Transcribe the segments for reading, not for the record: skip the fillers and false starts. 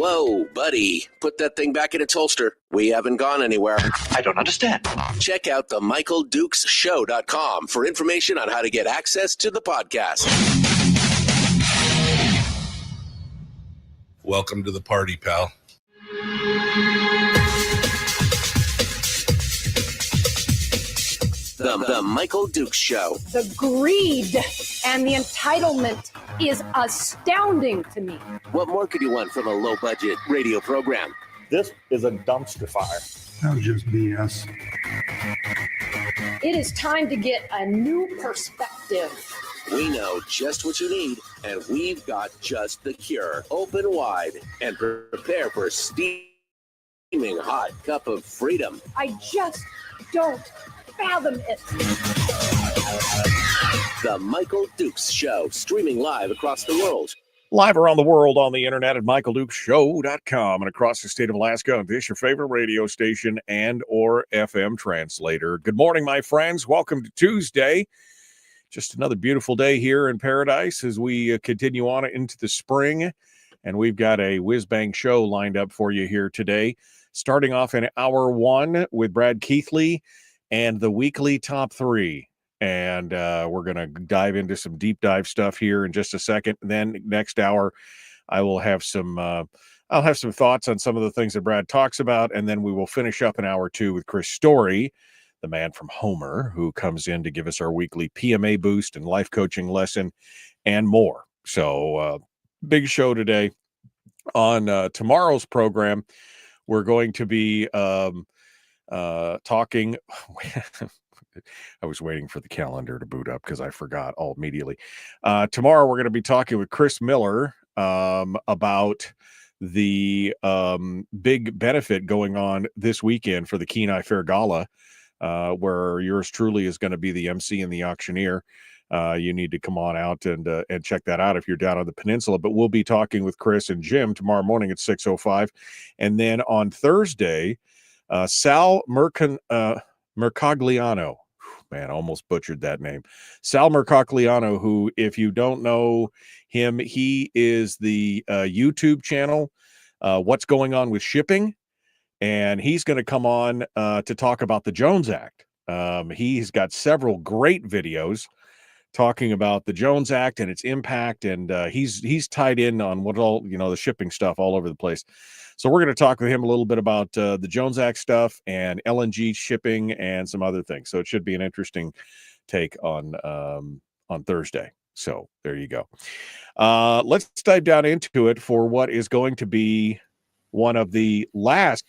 Whoa, buddy. Put that thing back in its holster. We haven't gone anywhere. I don't understand. Check out the MichaelDukesShow.com for information on how to get access to the podcast. Welcome to the party, pal. The Michael Dukes Show. The greed and the entitlement is astounding to me. What more could you want from a low-budget radio program? This is a dumpster fire. That was just BS. It is time to get a new perspective. We know just what you need, and we've got just the cure. Open wide and prepare for a steaming hot cup of freedom. I just don't fathom it. The Michael Dukes Show, streaming live across the world. Live around the world on the internet at MichaelDukesShow.com and across the state of Alaska on this, your favorite radio station and or FM translator. Good morning, my friends. Welcome to Tuesday. Just another beautiful day here in paradise as we continue on into the spring. And we've got a whiz-bang show lined up for you here today. Starting off in hour one with Brad Keithley and the weekly top three. And we're going to dive into some deep dive stuff here in just a second. And then next hour, I will have some I'll have some thoughts on some of the things that Brad talks about. And then we will finish up in hour two with Chris Story, the man from Homer, who comes in to give us our weekly PMA boost and life coaching lesson and more. So big show today. On tomorrow's program, we're going to be talking. I was waiting for the calendar to boot up because I forgot all immediately. Tomorrow, we're going to be talking with Chris Miller about the big benefit going on this weekend for the Kenai Fair Gala, where yours truly is going to be the MC and the auctioneer. You need to come on out and check that out if you're down on the peninsula. But we'll be talking with Chris and Jim tomorrow morning at 6:05. And then on Thursday, Sal Mercogliano. Man, I almost butchered that name. Sal Mercogliano, who, if you don't know him, he is the YouTube channel, What's Going On with Shipping. And he's going to come on to talk about the Jones Act. He's got several great videos talking about the Jones Act and its impact. And he's tied in on what all, the shipping stuff all over the place. So we're going to talk with him a little bit about the Jones Act stuff and LNG shipping and some other things. So it should be an interesting take on Thursday. So there you go. Let's dive down into it for what is going to be one of the last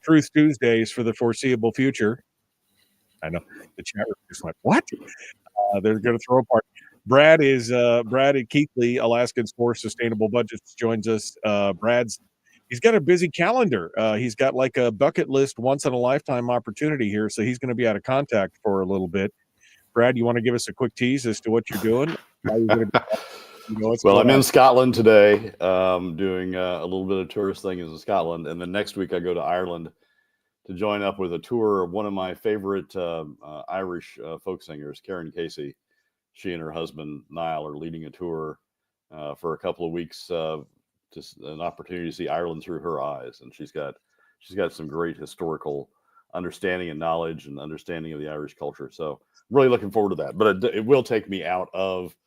Truth Tuesdays for the foreseeable future. I know the chat room just went, what? They're going to throw a party. Brad Keithley, Alaskans for Sustainable Budgets, joins us. He's got a busy calendar. He's got like a bucket list, once in a lifetime opportunity here. So he's going to be out of contact for a little bit. Brad, you want to give us a quick tease as to what you're doing? Well, I'm in Scotland today, doing a little bit of tourist thing in Scotland. And then next week I go to Ireland to join up with a tour of one of my favorite Irish folk singers, Karen Casey. She and her husband, Niall, are leading a tour for a couple of weeks, just an opportunity to see Ireland through her eyes. And she's got some great historical understanding and knowledge and understanding of the Irish culture. So really looking forward to that. But it will take me out of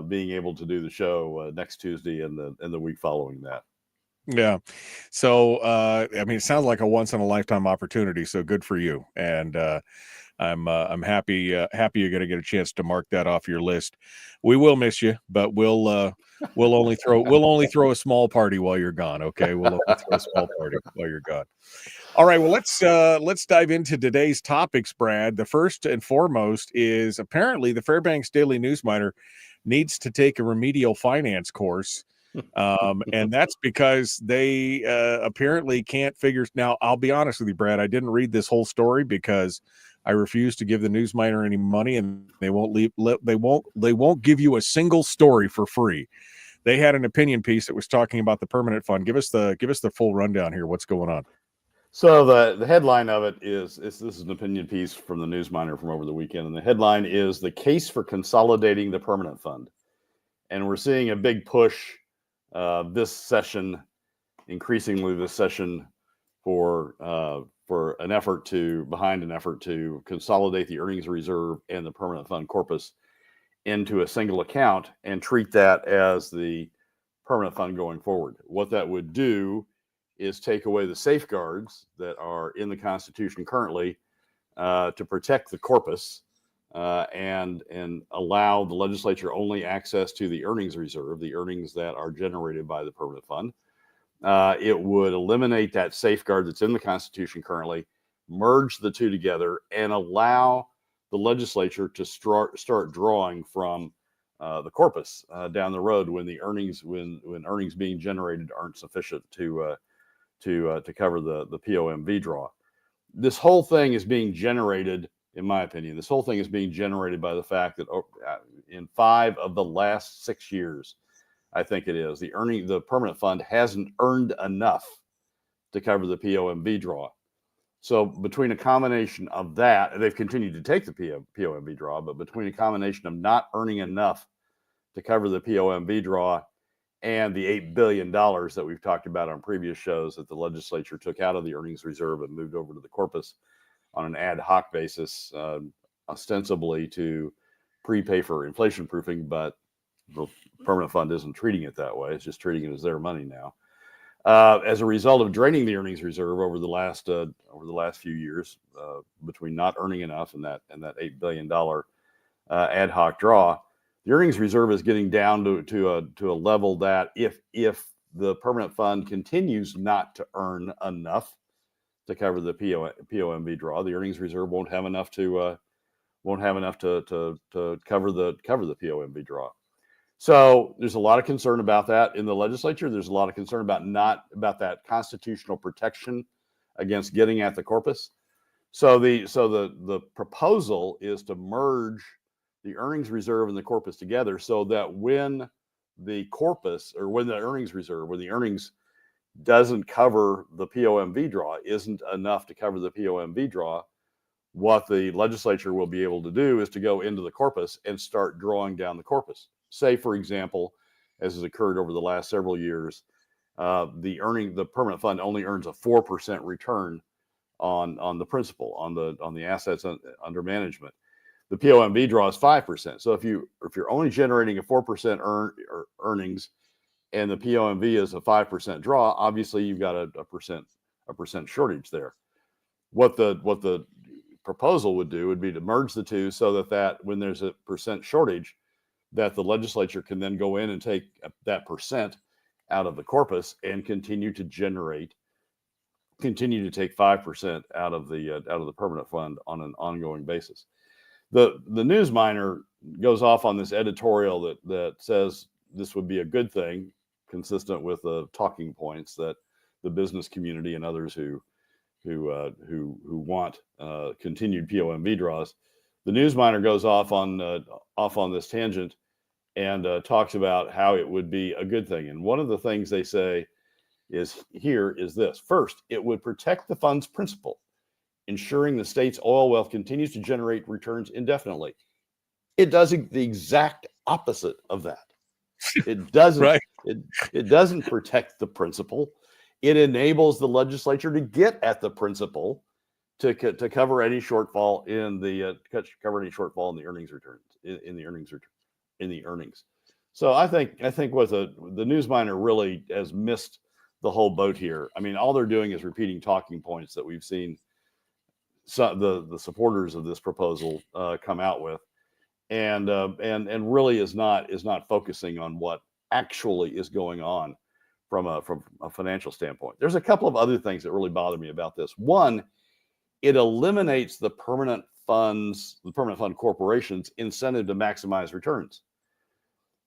being able to do the show next Tuesday and the week following that. Yeah. So, it sounds like a once in a lifetime opportunity. So good for you. And I'm happy you're going to get a chance to mark that off your list. We will miss you, but we'll only throw a small party while you're gone. Okay. We'll only throw a small party while you're gone. All right. Well, let's dive into today's topics, Brad. The first and foremost is apparently the Fairbanks Daily News Miner needs to take a remedial finance course. And that's because they apparently can't figure. Now, I'll be honest with you, Brad, I didn't read this whole story because I refuse to give the News Miner any money, and they won't give you a single story for free. They had an opinion piece that was talking about the permanent fund. Give us the full rundown here. What's going on? So the headline of it is this is an opinion piece from the News Miner from over the weekend, and the headline is "The Case for Consolidating the Permanent Fund." And we're seeing a big push this session increasingly this session for an effort to consolidate the earnings reserve and the permanent fund corpus into a single account and treat that as the permanent fund going forward. What that would do is take away the safeguards that are in the Constitution currently to protect the corpus and allow the legislature only access to the earnings reserve, the earnings that are generated by the permanent fund. It would eliminate that safeguard that's in the Constitution currently, merge the two together, and allow the legislature to start drawing from the corpus down the road when the earnings being generated aren't sufficient to cover the POMV draw. This whole thing is being generated, in my opinion, by the fact that in 5 of the last 6 years, I think it is, the permanent fund hasn't earned enough to cover the POMV draw. So between a combination of that, and they've continued to take the POMV draw, but between a combination of not earning enough to cover the POMV draw and the $8 billion that we've talked about on previous shows that the legislature took out of the earnings reserve and moved over to the corpus on an ad hoc basis, ostensibly to prepay for inflation proofing, but the permanent fund isn't treating it that way. It's just treating it as their money now. As a result of draining the earnings reserve over the last few years, between not earning enough and that $8 billion ad hoc draw, the earnings reserve is getting down to a level that if the permanent fund continues not to earn enough to cover the POMV draw, the earnings reserve won't have enough to cover the POMV draw. So there's a lot of concern about that in the legislature. There's a lot of concern about that constitutional protection against getting at the corpus. So the proposal is to merge the earnings reserve and the corpus together so that when the earnings doesn't cover the POMV draw, isn't enough to cover the POMV draw, what the legislature will be able to do is to go into the corpus and start drawing down the corpus. Say, for example, as has occurred over the last several years, the permanent fund only earns a 4% return on the principal, on the assets under management. The POMV draw is 5%. So if you're only generating a 4% earnings, and the POMV is a 5% draw, obviously you've got a percent shortage there. What the proposal would do would be to merge the two so that when there's a percent shortage, that the legislature can then go in and take that percent out of the corpus and continue to take 5% out of the permanent fund on an ongoing basis. The News Miner goes off on this editorial that says this would be a good thing, consistent with the talking points that the business community and others who want continued POMV draws. The News Miner goes off on this tangent and talks about how it would be a good thing. And one of the things they say is this. First, it would protect the fund's principal, ensuring the state's oil wealth continues to generate returns indefinitely. It does the exact opposite of that. It doesn't. Right. It doesn't protect the principal. It enables the legislature to get at the principal to cover any shortfall in the earnings returns in the earnings. So I think what the News Miner really has missed the whole boat here. I mean, all they're doing is repeating talking points that we've seen the supporters of this proposal come out with, and really is not focusing on what actually is going on from a financial standpoint. There's a couple of other things that really bother me about this. One, it eliminates the permanent fund corporations' incentive to maximize returns.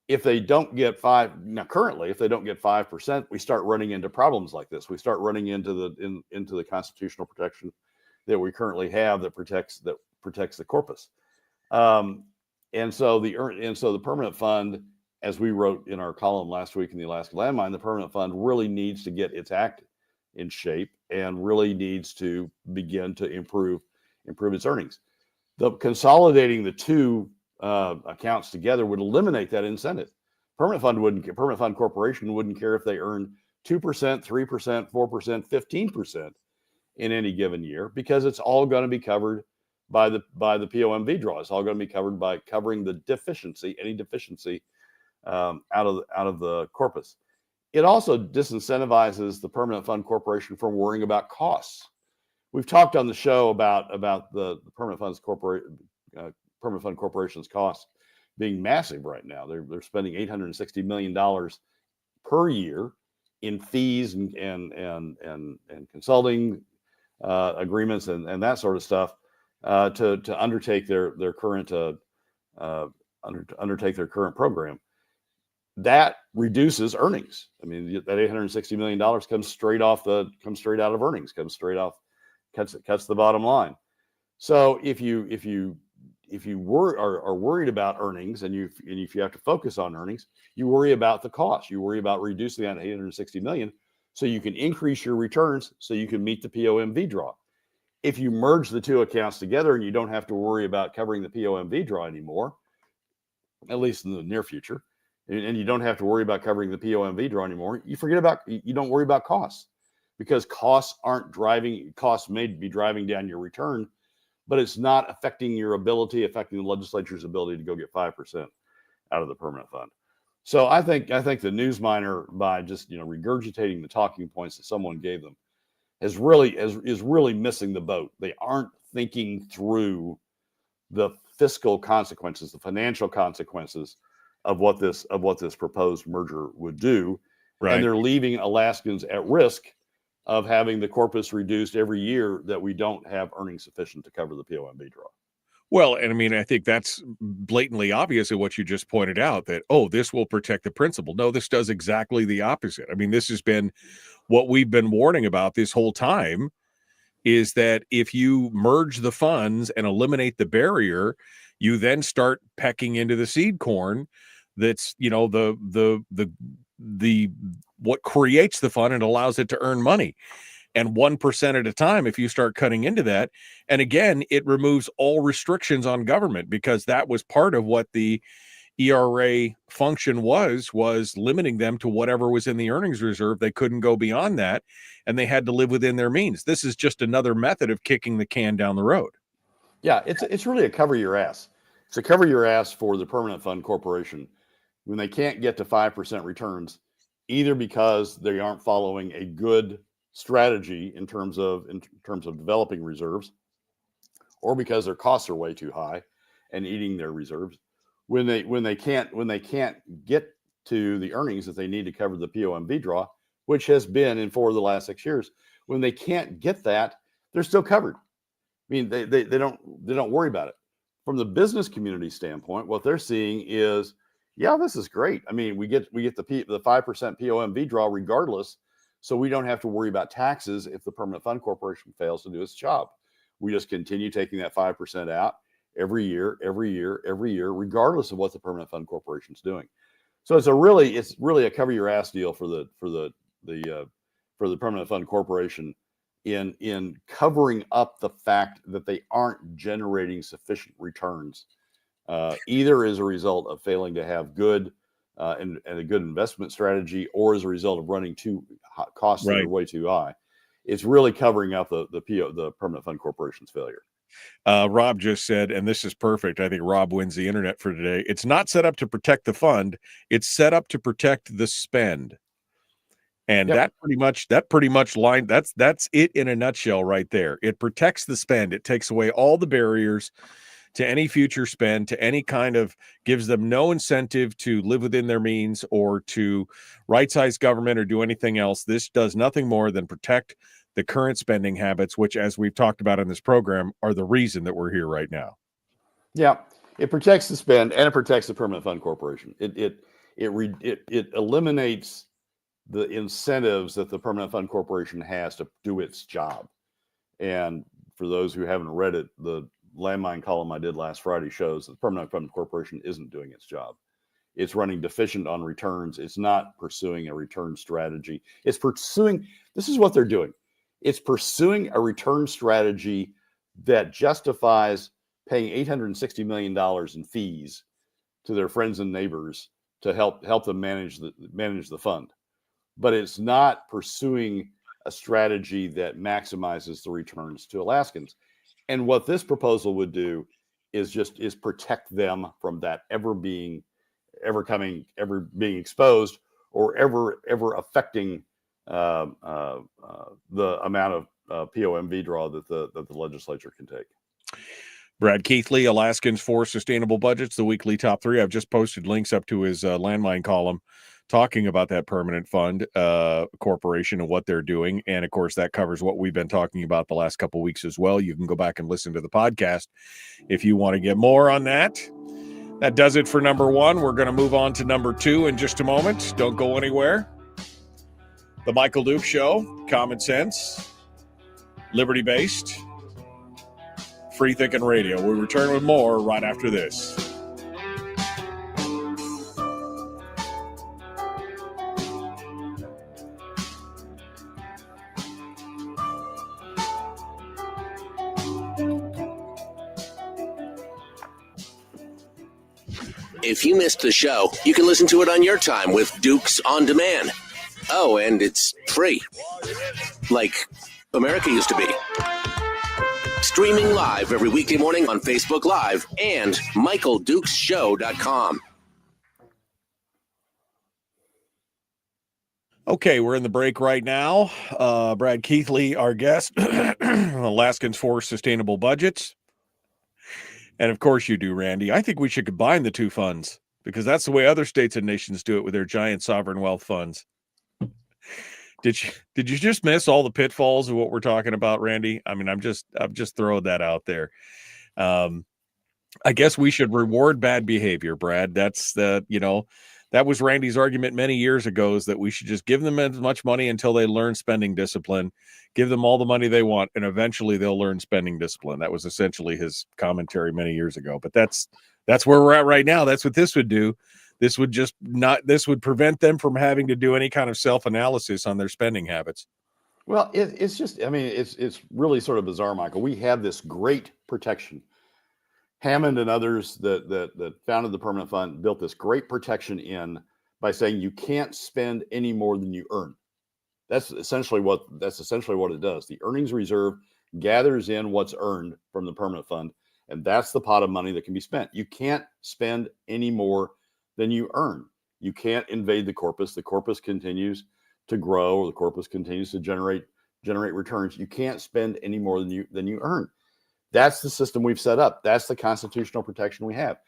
If they don't get currently, if they don't get 5%, we start running into problems like this. We start running into the constitutional protection that we currently have that protects the corpus. And so the permanent fund, as we wrote in our column last week in the Alaska Landmine, the permanent fund really needs to get its act in shape and really needs to begin to improve its earnings. The consolidating the two accounts together would eliminate that incentive. Permanent fund corporation wouldn't care if they earn 2%, 3%, 4%, 15% in any given year, because it's all going to be covered by the POMV draw. It's all going to be covered by covering the deficiency, any deficiency out of the corpus. It also disincentivizes the Permanent Fund Corporation from worrying about costs. We've talked on the show about the Permanent Fund Corporation's costs being massive right now. They're spending $860 million per year in fees and consulting agreements and that sort of stuff to undertake their current program. That reduces earnings. I mean, that $860 million comes straight out of earnings, cuts the bottom line. So if you are worried about earnings and if you have to focus on earnings, you worry about the cost. You worry about reducing that $860 million so you can increase your returns so you can meet the POMV draw. If you merge the two accounts together and you don't have to worry about covering the POMV draw anymore, at least in the near future, and you don't have to worry about covering the POMV draw anymore, you don't worry about costs, because costs may be driving down your return, but it's not affecting the legislature's ability to go get 5% out of the permanent fund. So I think the News Miner, by just regurgitating the talking points that someone gave them, is really missing the boat. They aren't thinking through the fiscal consequences, the financial consequences of what this proposed merger would do, right. And they're leaving Alaskans at risk of having the corpus reduced every year that we don't have earnings sufficient to cover the POMV draw. Well, and I mean, I think that's blatantly obvious in what you just pointed out, that, this will protect the principal. No, this does exactly the opposite. I mean, this has been what we've been warning about this whole time, is that if you merge the funds and eliminate the barrier, you then start pecking into the seed corn that's, the what creates the fund and allows it to earn money. And 1% at a time, if you start cutting into that. And again, it removes all restrictions on government, because that was part of what the ERA function was limiting them to whatever was in the earnings reserve. They couldn't go beyond that, and they had to live within their means. This is just another method of kicking the can down the road. Yeah, it's really a cover your ass. It's a cover your ass for the Permanent Fund Corporation when they can't get to 5% returns, either because they aren't following a good strategy in terms of developing reserves, or because their costs are way too high and eating their reserves. When they can't get to the earnings that they need to cover the POMV draw, which has been in 4 of the last 6 years, when they can't get that, they're still covered. I mean, they don't worry about it. From the business community standpoint, what they're seeing is, yeah, this is great. I mean, we get the 5% POMV draw regardless, so we don't have to worry about taxes if the Permanent Fund Corporation fails to do its job. We just continue taking that 5% out every year, regardless of what the Permanent Fund Corporation is doing. So it's really a cover your ass deal for the Permanent Fund Corporation in covering up the fact that they aren't generating sufficient returns, either as a result of failing to have good and a good investment strategy, or as a result of running costs that are way too high. It's really covering up the Permanent Fund Corporation's failure. Rob just said, and this is perfect, I think Rob wins the internet for today, it's not set up to protect the fund, it's set up to protect the spend. And that pretty much that's it in a nutshell right there. It protects the spend. It takes away all the barriers to any future spend, to any kind of, gives them no incentive to live within their means or to right-size government or do anything else. This does nothing more than protect the current spending habits, which, as we've talked about in this program, are the reason that we're here right now. Yeah, it protects the spend and it protects the Permanent Fund Corporation. It eliminates the incentives that the Permanent Fund Corporation has to do its job. And for those who haven't read it, the landmine column I did last Friday shows that the Permanent Fund Corporation isn't doing its job. It's running deficient on returns. It's not pursuing a return strategy. This is what they're doing. It's pursuing a return strategy that justifies paying $860 million in fees to their friends and neighbors to help them manage the fund. but it's not pursuing a strategy that maximizes the returns to Alaskans. And what this proposal would do is protect them from that ever being exposed or ever affecting the amount of POMV draw that the legislature can take. Brad Keithley, Alaskans for Sustainable Budgets, the weekly top 3. I've just posted links up to his landmine column talking about that permanent fund corporation and what they're doing. And of course, that covers what we've been talking about the last couple of weeks as well. You can go back and listen to the podcast if you want to get more on that. That does it for number 1. We're going to move on to number 2 in just a moment. Don't go anywhere. The Michael Duke Show, common sense, liberty-based, free thinking radio. We return with more right after this. If you missed the show, you can listen to it on your time with Dukes On Demand. Oh, and it's free. Like America used to be. Streaming live every weekday morning on Facebook Live and MichaelDukesShow.com. Okay, we're in the break right now. Brad Keithley, our guest, Alaskans for Sustainable Budgets. And of course you do, Randy. I think we should combine the 2 funds because that's the way other states and nations do it with their giant sovereign wealth funds. Did you just miss all the pitfalls of what we're talking about, Randy? I mean, I'm just throwing that out there. I guess we should reward bad behavior, Brad. That's that was Randy's argument many years ago, is that we should just give them as much money until they learn spending discipline, give them all the money they want, and eventually they'll learn spending discipline. That was essentially his commentary many years ago. But that's where we're at right now. That's what this would do. This would prevent them from having to do any kind of self-analysis on their spending habits. Well, it's really sort of bizarre, Michael. We have this great protection. Hammond and others that founded the permanent fund built this great protection in by saying you can't spend any more than you earn. That's essentially what it does. The earnings reserve gathers in what's earned from the permanent fund, and that's the pot of money that can be spent. You can't spend any more than you earn. You can't invade the corpus. The corpus continues to grow, or the corpus continues to generate returns. You can't spend any more than you earn. That's the system we've set up. That's the constitutional protection we have.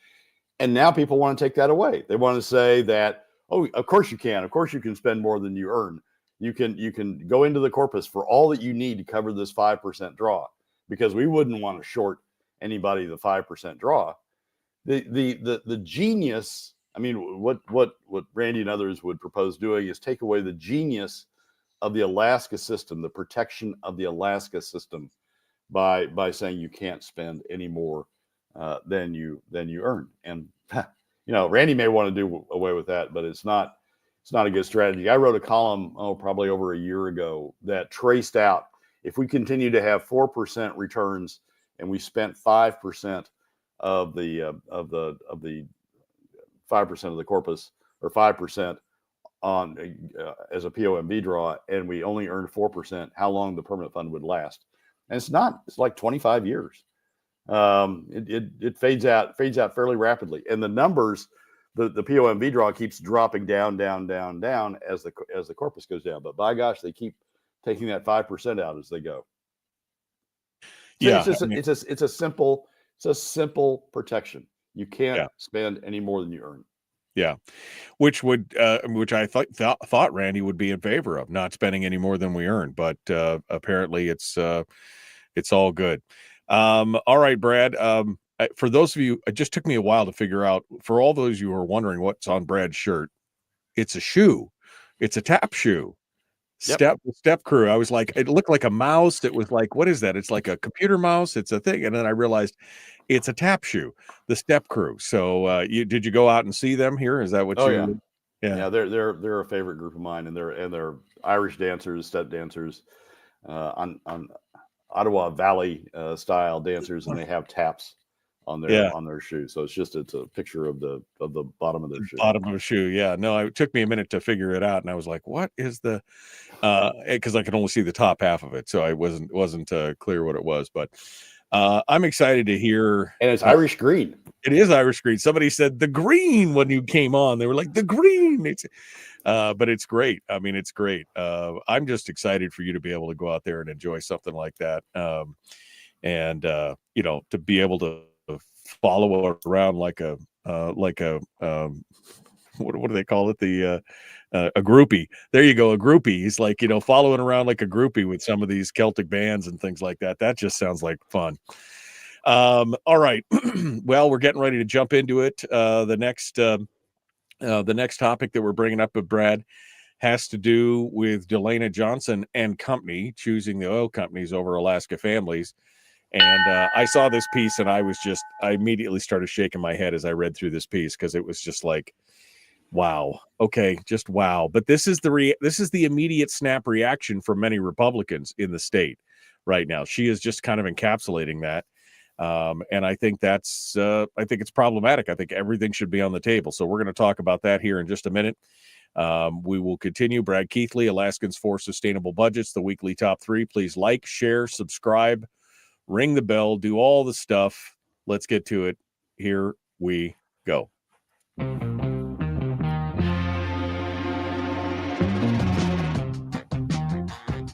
And now people want to take that away. They want to say that, oh, of course you can. Of course you can spend more than you earn. You can go into the corpus for all that you need to cover this 5% draw, because we wouldn't want to short anybody the 5% draw. The genius, I mean, what Randy and others would propose doing is take away the genius of the Alaska system, the protection of the Alaska system, by saying you can't spend any more than you earn. And Randy may want to do away with that, but it's not a good strategy. I wrote a column probably over a year ago that traced out, if we continue to have 4% returns and we spent 5% of the 5% of the corpus, or 5% on as a POMV draw, and we only earned 4%, how long the permanent fund would last. And it's like 25 years. It fades out fairly rapidly. And the numbers, the POMV draw keeps dropping down as the corpus goes down. But by gosh, they keep taking that 5% out as they go. So yeah, it's a simple protection. You can't spend any more than you earn. Yeah, which I thought Randy would be in favor of, not spending any more than we earn, but apparently it's all good. All right, Brad. For those of you, it just took me a while to figure out. For all those of you who are wondering what's on Brad's shirt, it's a shoe. It's a tap shoe. Yep. Step crew. I was like, it looked like a mouse. It was like, what is that? It's like a computer mouse. It's a thing. And then I realized it's a tap shoe, the Step Crew. So did you go out and see them here? Is that what you? Yeah. They're a favorite group of mine, and they're Irish dancers, step dancers, on Ottawa Valley style dancers, and they have taps on Yeah. their shoe. So it's a picture of the bottom of their shoe. Bottom of a shoe. Yeah. No, it took me a minute to figure it out, and I was like, "What is the?" Because I could only see the top half of it, so I wasn't clear what it was. But I'm excited to hear. And it's Irish green. It is Irish green. Somebody said the green when you came on. They were like the green. But it's great. I mean, it's great. I'm just excited for you to be able to go out there and enjoy something like that. And to be able to follow it around like a what do they call it? A groupie. There you go. A groupie. He's like, following around like a groupie with some of these Celtic bands and things like that. That just sounds like fun. All right. Well, we're getting ready to jump into it. The next topic that we're bringing up with Brad has to do with DeLena Johnson and company choosing the oil companies over Alaska families. And I saw this piece and I immediately started shaking my head as I read through this piece, because it was just like, wow. Okay. Just wow. But this is the immediate snap reaction from many Republicans in the state right now. She is just kind of encapsulating that. And I think I think it's problematic. I think everything should be on the table. So we're going to talk about that here in just a minute. We will continue. Brad Keithley, Alaskans for Sustainable Budgets, the weekly top 3. Please like, share, subscribe, ring the bell, do all the stuff. Let's get to it. Here we go.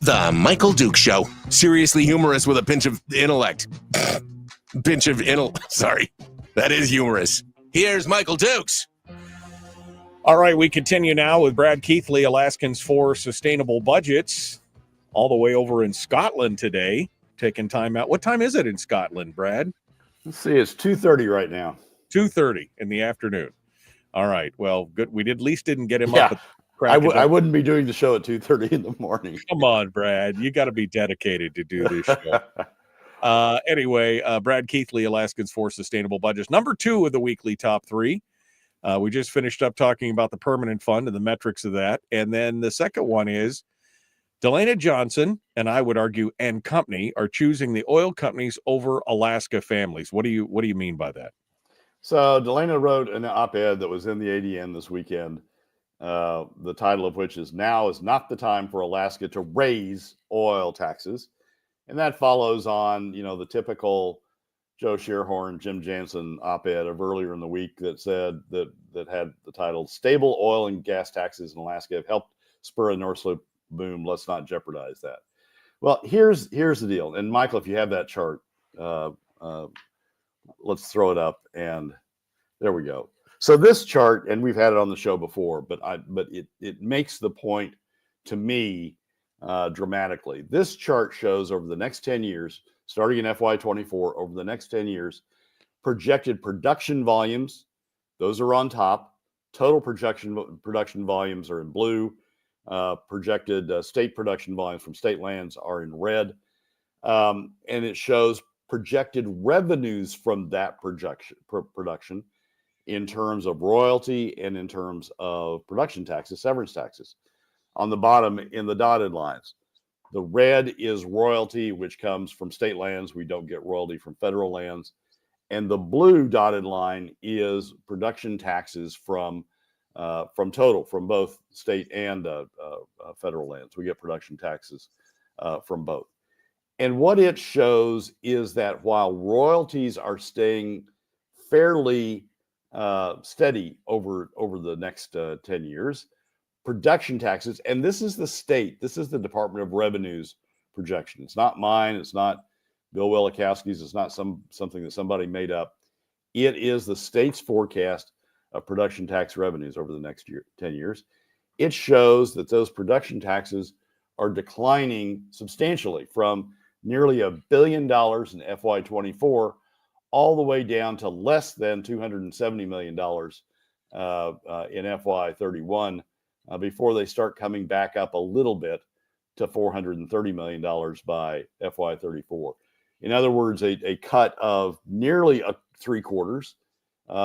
The Michael Duke Show. Seriously humorous with a pinch of intellect. Sorry. That is humorous. Here's Michael Dukes. All right, we continue now with Brad Keithley, Alaskans for Sustainable Budgets, all the way over in Scotland today, taking time out. What time is it in Scotland, Brad? Let's see, it's 2:30 right now. 2:30 in the afternoon. All right, well, good. We at least didn't get him Yeah. up at I wouldn't be doing the show at 2:30 in the morning. Come on, Brad. You got to be dedicated to do this show. Anyway, Brad Keithley, Alaskans for Sustainable Budgets. Number 2 of the weekly top 3. We just finished up talking about the permanent fund and the metrics of that. And then the second one is DeLena Johnson, and I would argue, and company are choosing the oil companies over Alaska families. What do you mean by that? So DeLena wrote an op-ed that was in the ADN this weekend. The title of which is "Now is not the time for Alaska to raise oil taxes." And that follows on, the typical Joe Shearhorn, Jim Jansen op-ed of earlier in the week that said that had the title "Stable Oil and Gas Taxes in Alaska Have Helped Spur a North Slope Boom. Let's Not Jeopardize That." Well, here's the deal. And Michael, if you have that chart, let's throw it up, and there we go. So this chart, and we've had it on the show before, but it makes the point to me dramatically. This chart shows over the next 10 years, starting in FY24, over the next 10 years, projected production volumes. Those are on top. Total production volumes are in blue. Projected state production volumes from state lands are in red. And it shows projected revenues from that production in terms of royalty and in terms of production taxes, severance taxes. On the bottom in the dotted lines, the red is royalty, which comes from state lands. We don't get royalty from federal lands. And the blue dotted line is production taxes from both state and federal lands. We get production taxes from both. And what it shows is that while royalties are staying fairly steady over the next 10 years, production taxes, and this is the Department of Revenue's projection. It's not mine. It's not Bill Wielechowski's. It's not something that somebody made up. It is the state's forecast of production tax revenues over the next 10 years. It shows that those production taxes are declining substantially from nearly $1 billion in FY24 all the way down to less than $270 million in FY31 before they start coming back up a little bit to $430 million by FY34. In other words, a cut of nearly 3/4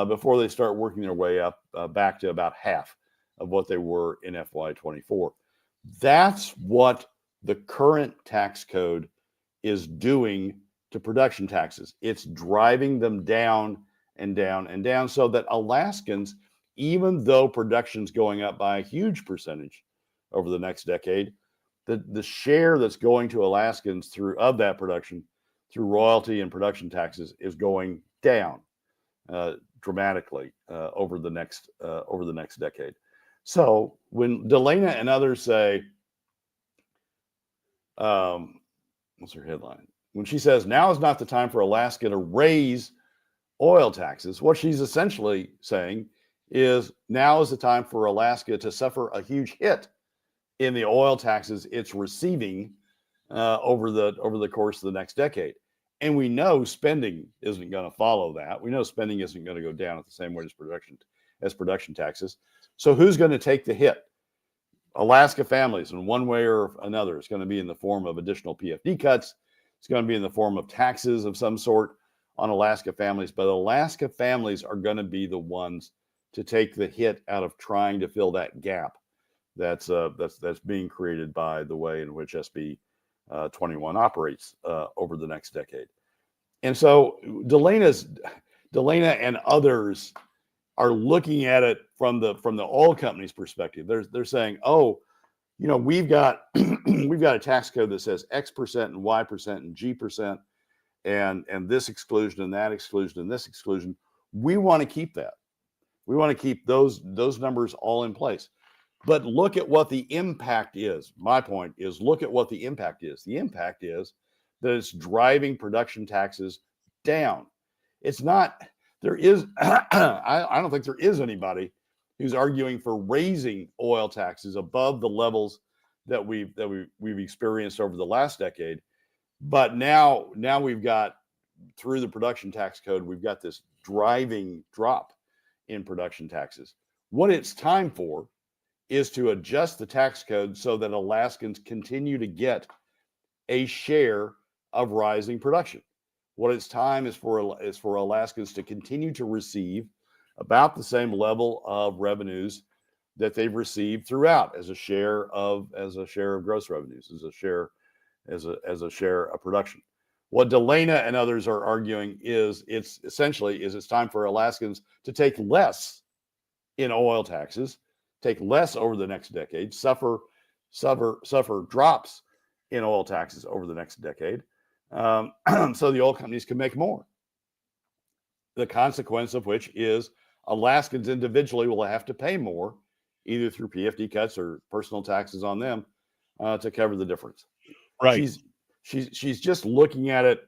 before they start working their way up back to about half of what they were in FY24. That's what the current tax code is doing to production taxes. It's driving them down and down and down, so that Alaskans, even though production's going up by a huge percentage over the next decade, the share that's going to Alaskans of that production through royalty and production taxes is going down dramatically over the next decade. So when DeLena and others say, what's her headline? When she says now is not the time for Alaska to raise oil taxes, what she's essentially saying is now is the time for Alaska to suffer a huge hit in the oil taxes it's receiving over the course of the next decade. And we know spending isn't going to follow that. We know spending isn't going to go down at the same rate as production taxes. So who's going to take the hit? Alaska families, in one way or another. It's going to be in the form of additional PFD cuts. It's going to be in the form of taxes of some sort on Alaska families. But Alaska families are going to be the ones to take the hit out of trying to fill that gap that's being created by the way in which SB 21 operates over the next decade. And so DeLena and others are looking at it from the oil company's perspective. They're saying, oh, you know, we've got a tax code that says X percent and Y percent and G percent and this exclusion and that exclusion and this exclusion. We want to keep that. We want to keep those numbers all in place. But look at what the impact is. My point is, look at what the impact is. The impact is that it's driving production taxes down. It's not, there is, I don't think there is anybody who's arguing for raising oil taxes above the levels that we've experienced over the last decade. But now we've got, through the production tax code, we've got this driving drop in production taxes. What it's time for is to adjust the tax code so that Alaskans continue to get a share of rising production. What it's time is for Alaskans to continue to receive about the same level of revenues that they've received throughout as a share of gross revenues, as a share of production. What DeLena and others are arguing is it's time for Alaskans to take less in oil taxes, take less over the next decade, suffer drops in oil taxes over the next decade, so the oil companies can make more. The consequence of which is Alaskans individually will have to pay more, either through PFD cuts or personal taxes on them, to cover the difference. Right. She's just looking at it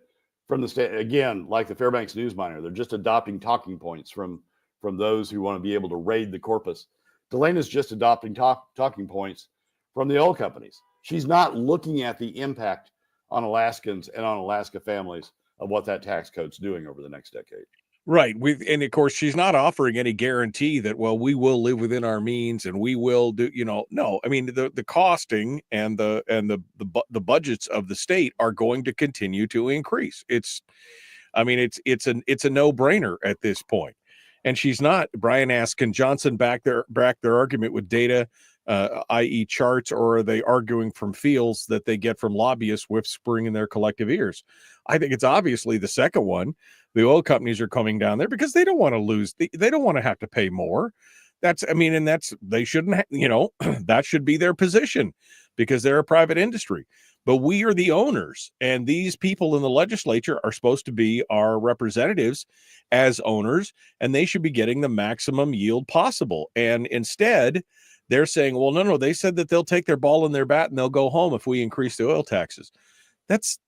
from the state, again, like the Fairbanks News Miner. They're just adopting talking points from those who want to be able to raid the corpus. DeLena's just adopting talking points from the oil companies. She's not looking at the impact on Alaskans and on Alaska families of what that tax code's doing over the next decade. Right. And of course, she's not offering any guarantee that, well, we will live within our means and we will do, no. I mean, the costing and the budgets of the state are going to continue to increase. It's a no-brainer at this point. And she's not. Brian asked, can Johnson back their argument with data, i.e. charts, or are they arguing from feels that they get from lobbyists whispering in their collective ears? I think it's obviously the second one. The oil companies are coming down there because they don't want to lose. They don't want to have to pay more. They shouldn't, that should be their position because they're a private industry. But we are the owners, and these people in the legislature are supposed to be our representatives as owners, and they should be getting the maximum yield possible. And instead, they're saying, well, no, they said that they'll take their ball in their bat and they'll go home if we increase the oil taxes. That's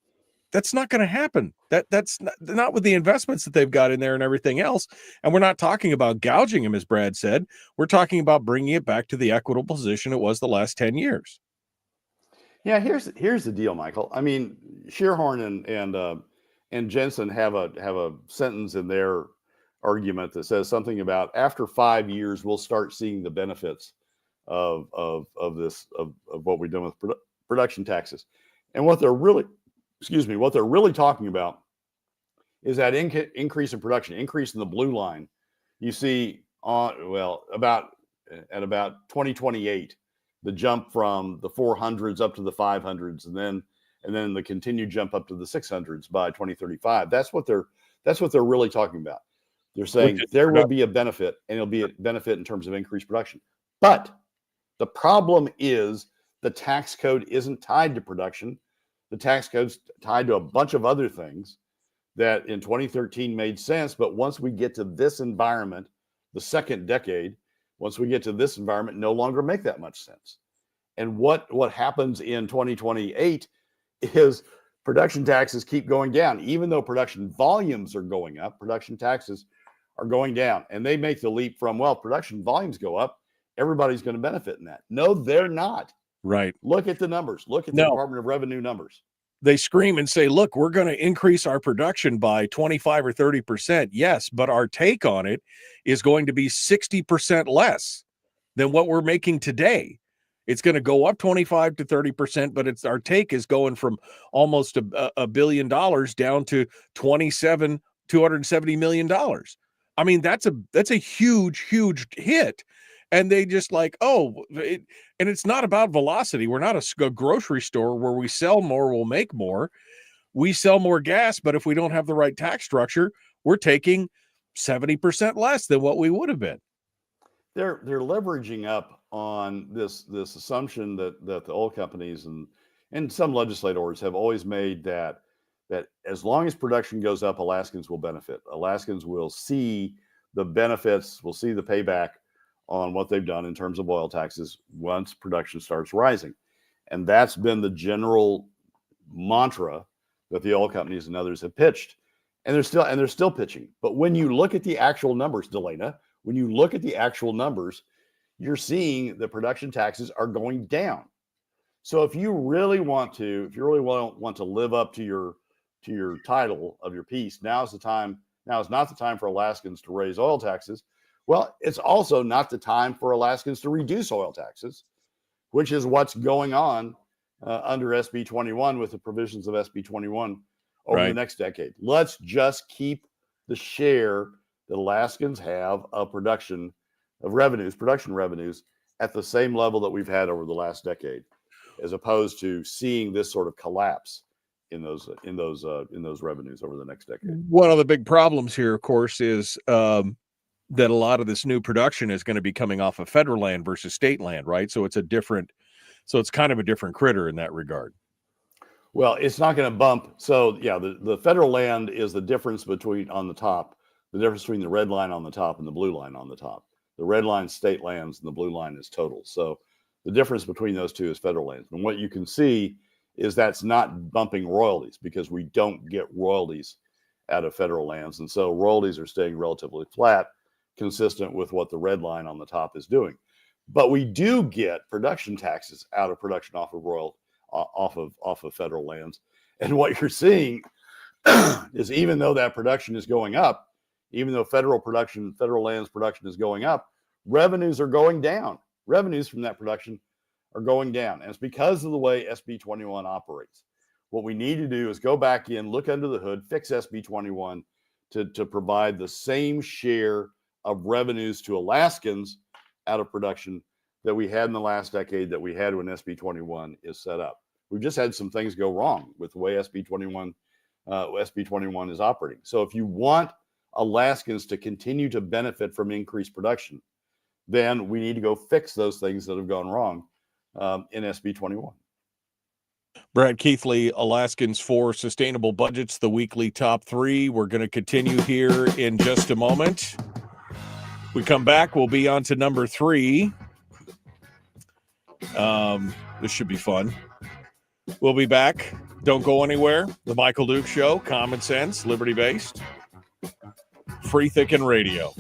not going to happen. That's not with the investments that they've got in there and everything else. And we're not talking about gouging them, as Brad said. We're talking about bringing it back to the equitable position it was the last 10 years. Yeah, here's the deal, Michael. I mean, Shearhorn and Jensen have a sentence in their argument that says something about after 5 years we'll start seeing the benefits of what we've done with production taxes. And what they're really talking about is that increase in production, increase in the blue line. You see about 2028. The jump from the 400s up to the 500s, and and then the continued jump up to the 600s by 2035. That's what they're really talking about. They're saying there will be a benefit, and it'll be a benefit in terms of increased production. But the problem is the tax code isn't tied to production. The tax code's tied to a bunch of other things that in 2013 made sense. But once we get to this environment, the second decade, once we get to this environment, no longer make that much sense. And what happens in 2028 is production taxes keep going down. Even though production volumes are going up, production taxes are going down. And they make the leap from, well, production volumes go up, everybody's going to benefit in that. No, they're not. Right. Look at the numbers. Look at the Department of Revenue numbers. They scream and say, look, we're going to increase our production by 25 or 30%. Yes, but our take on it is going to be 60% less than what we're making today. It's going to go up 25 to 30%, but our take is going from almost $1 billion down to $270 million. I mean, that's a huge hit. And they just like, and it's not about velocity. We're not a grocery store where we sell more, we'll make more. We sell more gas, but if we don't have the right tax structure, we're taking 70% less than what we would have been. They're leveraging up on this assumption that the oil companies and some legislators have always made that as long as production goes up, Alaskans will benefit. Alaskans will see the benefits, will see the payback on what they've done in terms of oil taxes once production starts rising. And that's been the general mantra that the oil companies and others have pitched. And they're still pitching. But when you look at the actual numbers, DeLena, when you look at the actual numbers, you're seeing the production taxes are going down. So if you really want to live up to your title of your piece, now is not the time for Alaskans to raise oil taxes. Well, it's also not the time for Alaskans to reduce oil taxes, which is what's going on under SB 21 with the provisions of SB 21 over the next decade. Let's just keep the share that Alaskans have of production revenues at the same level that we've had over the last decade, as opposed to seeing this sort of collapse in those revenues over the next decade. One of the big problems here, of course, is that a lot of this new production is going to be coming off of federal land versus state land, right? So it's kind of a different critter in that regard. Well, it's not going to bump. So yeah, the federal land is the difference between the red line on the top and the blue line on the top. The red line is state lands and the blue line is total. So the difference between those two is federal lands. And what you can see is that's not bumping royalties, because we don't get royalties out of federal lands. And so royalties are staying relatively flat, consistent with what the red line on the top is doing. But we do get production taxes out of production off of federal lands. And what you're seeing is, even though that production is going up, even though federal lands production is going up, revenues are going down. Revenues from that production are going down. And it's because of the way SB 21 operates. What we need to do is go back in, look under the hood, fix SB 21 to provide the same share of revenues to Alaskans out of production that we had in the last decade, that we had when SB 21 is set up. We've just had some things go wrong with the way SB 21 is operating. So if you want Alaskans to continue to benefit from increased production, then we need to go fix those things that have gone wrong in SB 21. Brad Keithley, Alaskans for Sustainable Budgets, the weekly top 3. We're going to continue here in just a moment. We come back, we'll be on to number 3. This should be fun. We'll be back. Don't go anywhere. The Michael Duke Show, common sense, liberty-based, free thinking radio.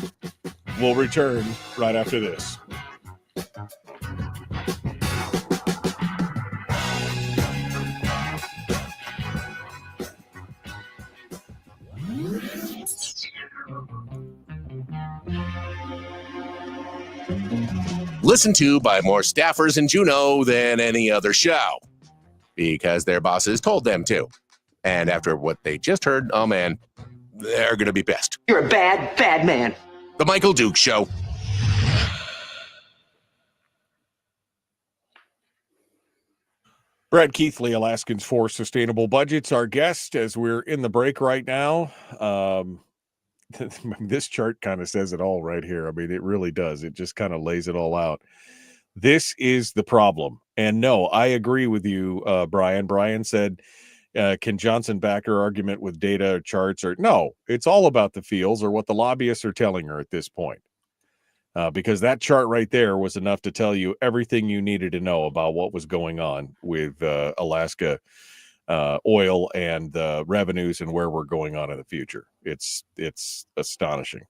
We'll return right after this. Listened to by more staffers in Juneau than any other show, because their bosses told them to. And after what they just heard, oh man, they're going to be pissed. You're a bad, bad man. The Michael Duke Show. Brad Keithley, Alaskans for Sustainable Budgets, our guest as we're in the break right now. This chart kind of says it all right here. I mean, it really does. It just kind of lays it all out. This is the problem. And no, I agree with you, Brian. Brian said, can Johnson back her argument with data or charts? Or no, it's all about the feels or what the lobbyists are telling her at this point. Because that chart right there was enough to tell you everything you needed to know about what was going on with Alaska oil and the revenues and where we're going on in the future. It's astonishing.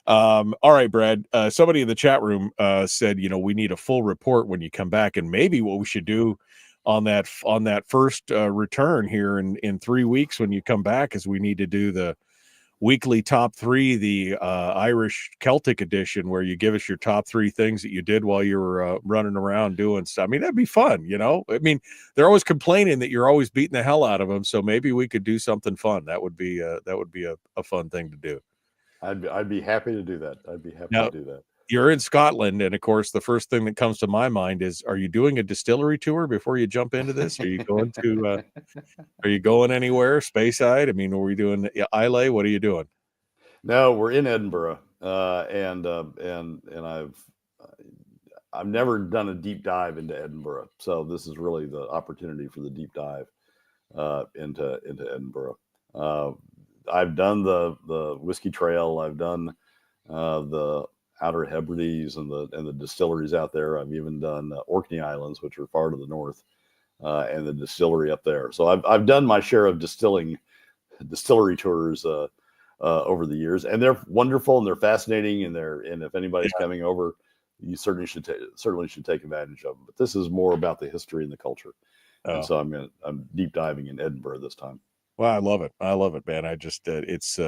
All right, Brad. Somebody in the chat room said, we need a full report when you come back, and maybe what we should do on that first return here in 3 weeks when you come back is we need to do the weekly top 3, the Irish Celtic edition, where you give us your top 3 things that you did while you were running around doing stuff. I mean, that'd be fun, I mean, they're always complaining that you're always beating the hell out of them, so maybe we could do something fun. That would be a fun thing to do. I'd be happy to do that. I'd be happy Now, to do that. You're in Scotland, and of course, the first thing that comes to my mind is: are you doing a distillery tour before you jump into this? Are you going to? Are you going anywhere? Speyside? I mean, are we doing Islay? What are you doing? No, we're in Edinburgh, and I've never done a deep dive into Edinburgh, so this is really the opportunity for the deep dive into Edinburgh. I've done the Whiskey Trail. I've done the Outer Hebrides and the distilleries out there. I've even done Orkney Islands, which are far to the north, and the distillery up there. So I've done my share of distillery tours over the years, and they're wonderful and they're fascinating, and if anybody's coming over, you certainly should take advantage of them. But this is more about the history and the culture, and so I'm deep diving in Edinburgh this time. Well, I love it, man. I just it's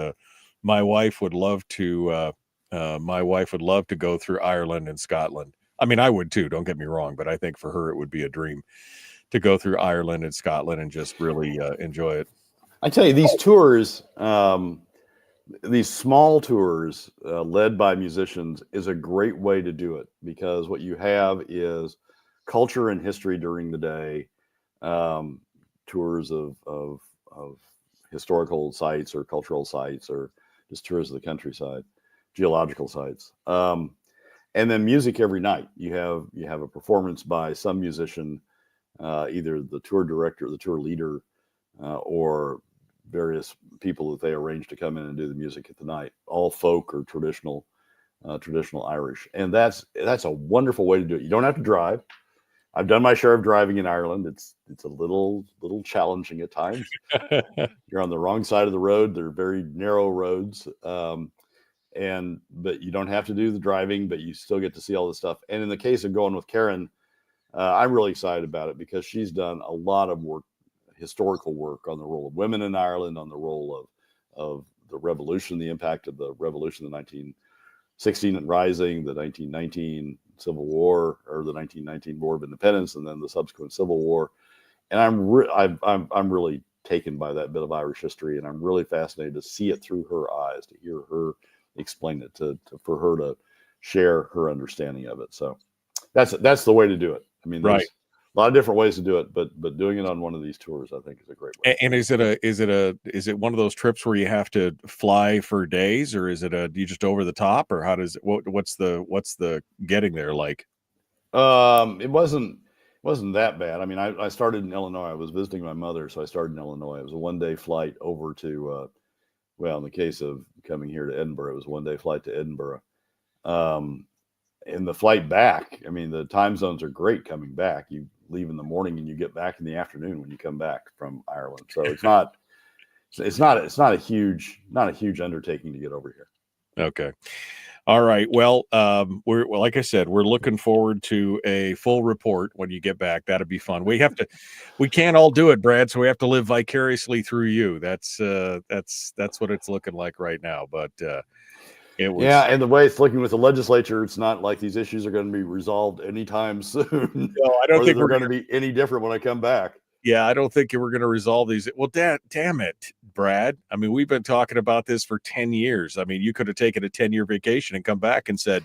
my wife would love to. My wife would love to go through Ireland and Scotland. I mean, I would too, don't get me wrong, but I think for her, it would be a dream to go through Ireland and Scotland and just really enjoy it. I tell you, these tours, these small tours led by musicians is a great way to do it, because what you have is culture and history during the day, tours of historical sites or cultural sites, or just tours of the countryside, geological sites, and then music every night. You have a performance by some musician, either the tour director, the tour leader, or various people that they arrange to come in and do the music at the night, all folk or traditional Irish. And that's a wonderful way to do it. You don't have to drive. I've done my share of driving in Ireland. It's a little challenging at times. You're on the wrong side of the road. They're very narrow roads. But you don't have to do the driving, but you still get to see all the stuff. And in the case of going with Karen, I'm really excited about it, because she's done a lot of work, historical work, on the role of women in Ireland, on the role of the revolution, the impact of the revolution, the 1916 Rising, the 1919 Civil War, or the 1919 War of Independence, and then the subsequent Civil War. And I'm really taken by that bit of Irish history, and I'm really fascinated to see it through her eyes, to hear her explain it, for her to share her understanding of it. So that's the way to do it. I mean, there's a lot of different ways to do it, but doing it on one of these tours, I think, is a great way. And is it one of those trips where you have to fly for days, or is it you just over the top, or how does it, what's the getting there like? It wasn't that bad. I mean, I started in Illinois. I was visiting my mother, so I started in Illinois. It was a one-day flight over to well, in the case of coming here to Edinburgh, it was a one-day flight to Edinburgh. And the flight back, I mean, the time zones are great coming back. You leave in the morning and you get back in the afternoon when you come back from Ireland. So it's not a huge undertaking to get over here. Okay. All right. Well, we're like I said, we're looking forward to a full report when you get back. That'd be fun. We can't all do it, Brad, so we have to live vicariously through you. That's what it's looking like right now. But it was, and the way it's looking with the legislature, it's not like these issues are going to be resolved anytime soon. No, I don't think they're going to be any different when I come back. Yeah, I don't think we're going to resolve these. Well, damn it, Brad. I mean, we've been talking about this for 10 years. I mean, you could have taken a 10-year vacation and come back and said,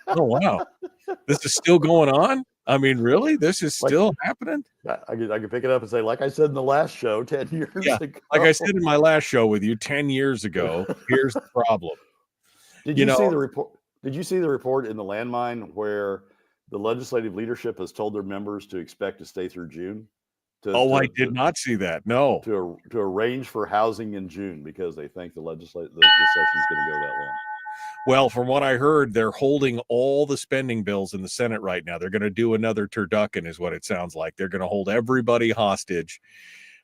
oh, wow, this is still going on? I mean, really? This is still happening? I could pick it up and say, like I said in the last show 10 years ago. Like I said in my last show with you 10 years ago, here's the problem. Did you see the report? Did you see the report in the landmine where the legislative leadership has told their members to expect to stay through June? I did not see that. No. To arrange for housing in June because they think the session is going to go that long. Well, from what I heard, they're holding all the spending bills in the Senate right now. They're going to do another turducken, is what it sounds like. They're going to hold everybody hostage.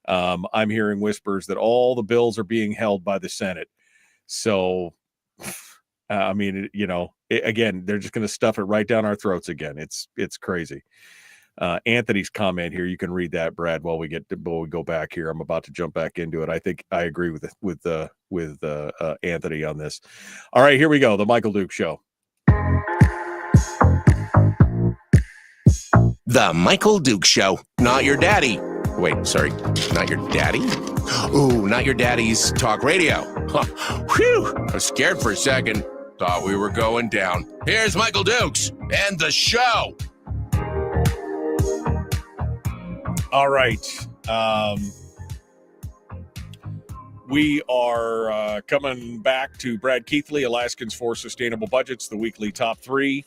I'm hearing whispers that all the bills are being held by the Senate. So, I mean, again, they're just going to stuff it right down our throats again. It's crazy. Anthony's comment here, you can read that, Brad, while we go back here. I'm about to jump back into it. I think I agree with Anthony on this. All right, here we go. The Michael Duke Show. The Michael Duke Show. Not your daddy. Wait, sorry. Not your daddy? Ooh, not your daddy's talk radio. Whew. I was scared for a second. Thought we were going down. Here's Michael Dukes and the show. All right. We are coming back to Brad Keithley, Alaskans for Sustainable Budgets, the weekly top 3.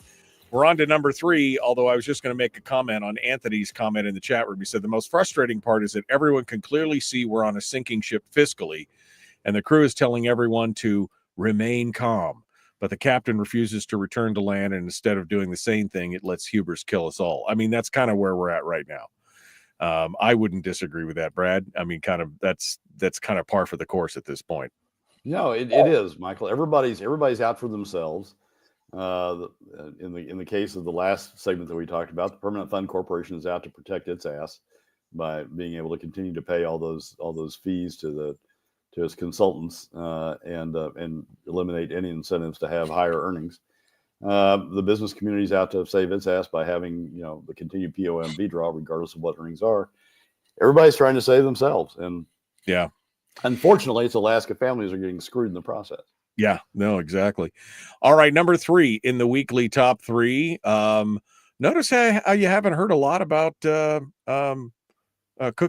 We're on to number 3, although I was just going to make a comment on Anthony's comment in the chat room. He said the most frustrating part is that everyone can clearly see we're on a sinking ship fiscally, and the crew is telling everyone to remain calm. But the captain refuses to return to land, and instead of doing the same thing, it lets hubris kill us all. I mean, that's kind of where we're at right now. I wouldn't disagree with that, Brad. I mean, that's kind of par for the course at this point. No, it is, Michael. Everybody's out for themselves. In the case of the last segment that we talked about, the Permanent Fund Corporation is out to protect its ass by being able to continue to pay all those fees to its consultants and eliminate any incentives to have higher earnings. The business community is out to save its ass by having, the continued POMV draw, regardless of what earnings are. Everybody's trying to save themselves. And yeah, unfortunately, it's Alaska families are getting screwed in the process. Yeah, no, exactly. All right. Number 3 in the weekly top 3. Notice how you haven't heard a lot about Cook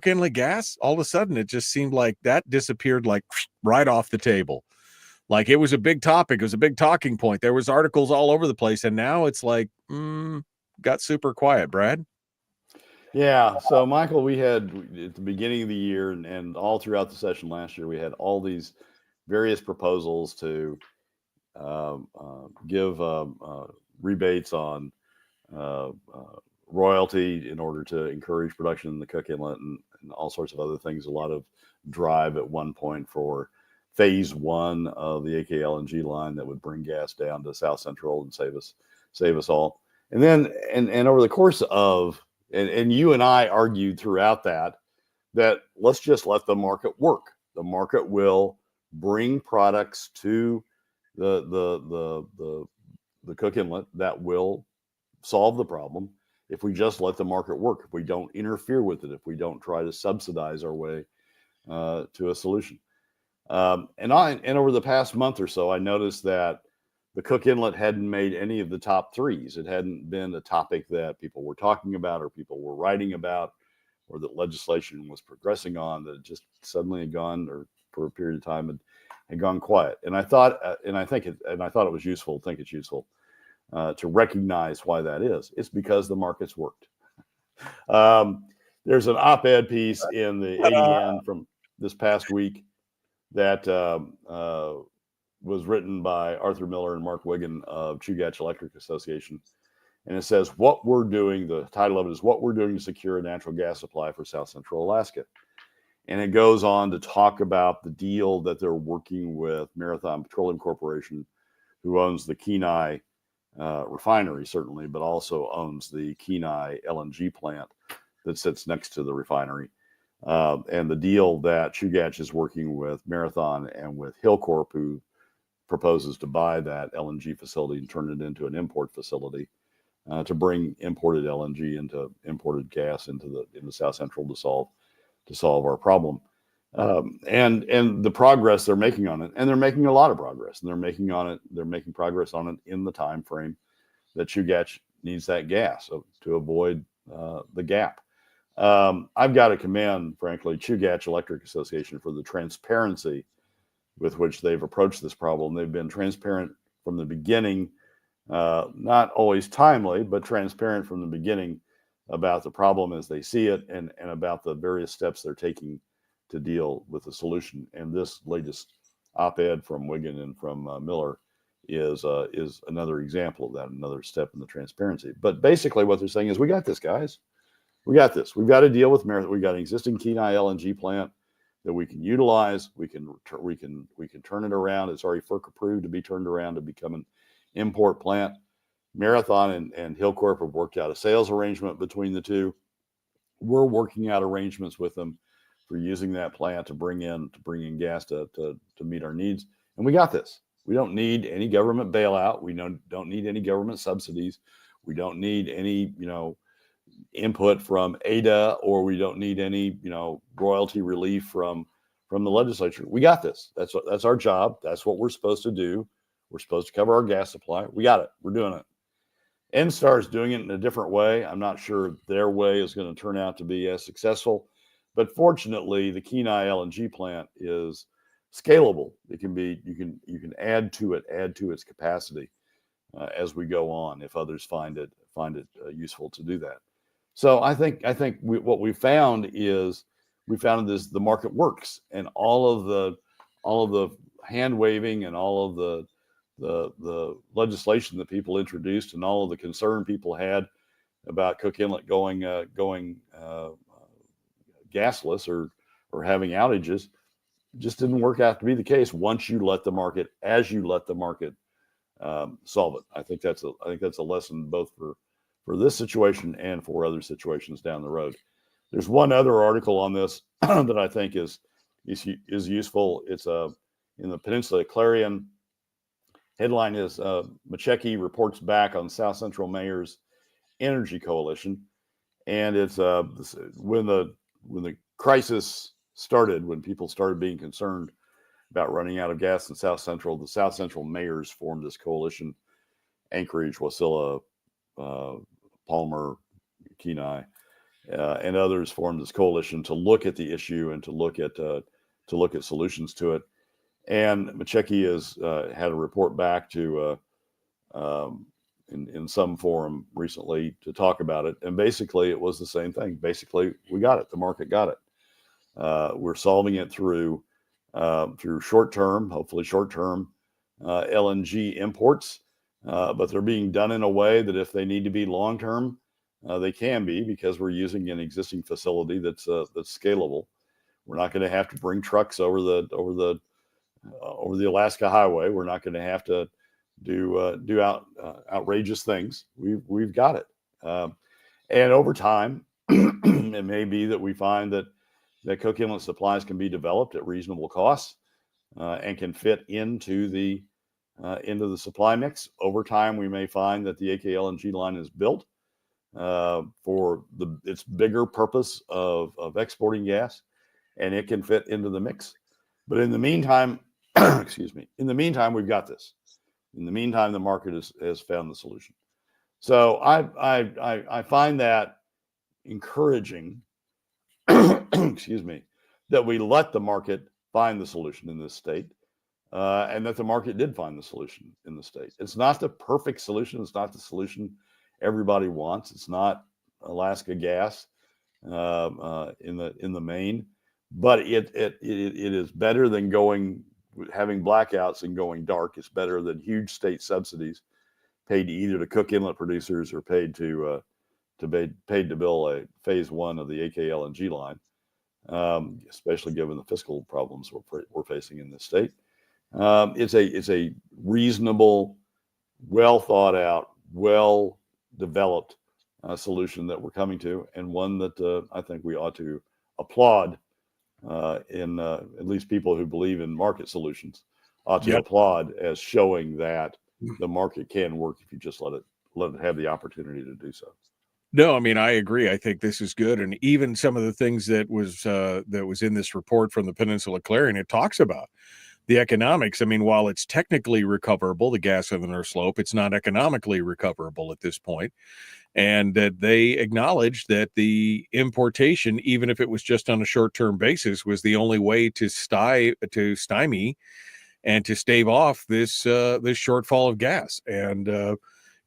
Inlet gas. All of a sudden, it just seemed like that disappeared like right off the table. Like it was a big topic. It was a big talking point. There was articles all over the place. And now it's like, got super quiet, Brad. Yeah. So, Michael, we had at the beginning of the year and all throughout the session last year, we had all these various proposals to give rebates on royalty in order to encourage production in the Cook Inlet and all sorts of other things. A lot of drive at one point for phase 1 of the AK LNG line that would bring gas down to South Central and save us all. And then and over the course of and you and I argued throughout that let's just let the market work. The market will bring products to the Cook Inlet that will solve the problem if we just let the market work, if we don't interfere with it, if we don't try to subsidize our way to a solution. And over the past month or so, I noticed that the Cook Inlet hadn't made any of the top 3s. It hadn't been a topic that people were talking about or people were writing about or that legislation was progressing on, that just suddenly had gone, or for a period of time had gone quiet. And I thought, it was useful. I think it's useful to recognize why that is. It's because the markets worked. There's an op-ed piece in the ADN from this past week that was written by Arthur Miller and Mark Wiggin of Chugach Electric Association. And it says, what we're doing, the title of it is What We're Doing to Secure a Natural Gas Supply for South Central Alaska. And it goes on to talk about the deal that they're working with Marathon Petroleum Corporation, who owns the Kenai refinery, certainly, but also owns the Kenai LNG plant that sits next to the refinery. And the deal that Chugach is working with Marathon and with Hillcorp, who proposes to buy that LNG facility and turn it into an import facility to bring imported LNG into imported gas into South Central to solve our problem. And the progress they're making on it, and they're making a lot of progress, and they're making progress on it in the time frame that Chugach that gas to avoid the gap. I've got to commend, frankly, Chugach Electric Association for the transparency with which they've approached this problem. They've been transparent from the beginning, not always timely, but transparent from the beginning about the problem as they see it, and about the various steps they're taking to deal with the solution. And this latest op-ed from Wiggin and from Miller is another example of that, another step in the transparency. But basically what they're saying is, we got this, guys. We got this. We've got to deal with Marathon. We've got an existing Kenai LNG plant that we can utilize. We can turn it around. It's already FERC approved to be turned around to become an import plant. Marathon and Hillcorp have worked out a sales arrangement between the two. We're working out arrangements with them for using that plant to bring in gas to meet our needs. And we got this. We don't need any government bailout. We don't need any government subsidies. We don't need any, input from ADA, or we don't need any, royalty relief from the legislature. We got this. That's our job. That's what we're supposed to do. We're supposed to cover our gas supply. We got it. We're doing it. NSTAR is doing it in a different way. I'm not sure their way is going to turn out to be as successful, but fortunately, the Kenai LNG plant is scalable. It can be, you can add to its capacity as we go on, if others find it useful to do that. So I think what we found is the market works, and all of the hand waving and all of the legislation that people introduced and all of the concern people had about Cook Inlet going gasless or having outages just didn't work out to be the case once you let the market solve it. I think that's a lesson both for this situation and for other situations down the road. There's one other article on this that I think is useful. It's in the Peninsula Clarion. Headline is Machecki reports back on South Central Mayor's Energy Coalition, and it's when the crisis started, when people started being concerned about running out of gas in South Central, the South Central mayors formed this coalition: Anchorage, Wasilla, Palmer, Kenai, and others formed this coalition to look at the issue and to look at solutions to it. And Machecki has had a report back to in some forum recently to talk about it, and basically it was the same thing. Basically, we got it. The market got it. We're solving it through hopefully short-term LNG imports, but they're being done in a way that if they need to be long-term, they can be, because we're using an existing facility that's scalable. We're not going to have to bring trucks over the Alaska highway. We're not going to have to do outrageous things. We've got it, and over time, it may be that we find that Cook Inlet supplies can be developed at reasonable costs and can fit into the supply mix. Over time, we may find that the AK LNG line is built for its bigger purpose of exporting gas, and it can fit into the mix. But in the meantime, in the meantime, we've got this. In the meantime, the market has found the solution. So I find that encouraging, that we let the market find the solution in this state, and that the market did find the solution in the state. It's not the perfect solution. It's not the solution everybody wants. It's not Alaska gas in the main, but it is better than having blackouts and going dark. It's better than huge state subsidies paid either to Cook Inlet producers or paid to build a phase one of the AK LNG line, especially given the fiscal problems we're facing in this state. It's a reasonable, well thought out, well developed solution that we're coming to, and one that I think we ought to applaud. In at least people who believe in market solutions ought to applaud as showing that the market can work if you just let it have the opportunity to do so. No, I mean, I agree. I think this is good. And even some of the things that was in this report from the Peninsula Clarion, it talks about the economics, I mean, while it's technically recoverable, the gas on the North Slope, it's not economically recoverable at this point. And that they acknowledged that the importation, even if it was just on a short-term basis, was the only way to stymie and to stave off this shortfall of gas. And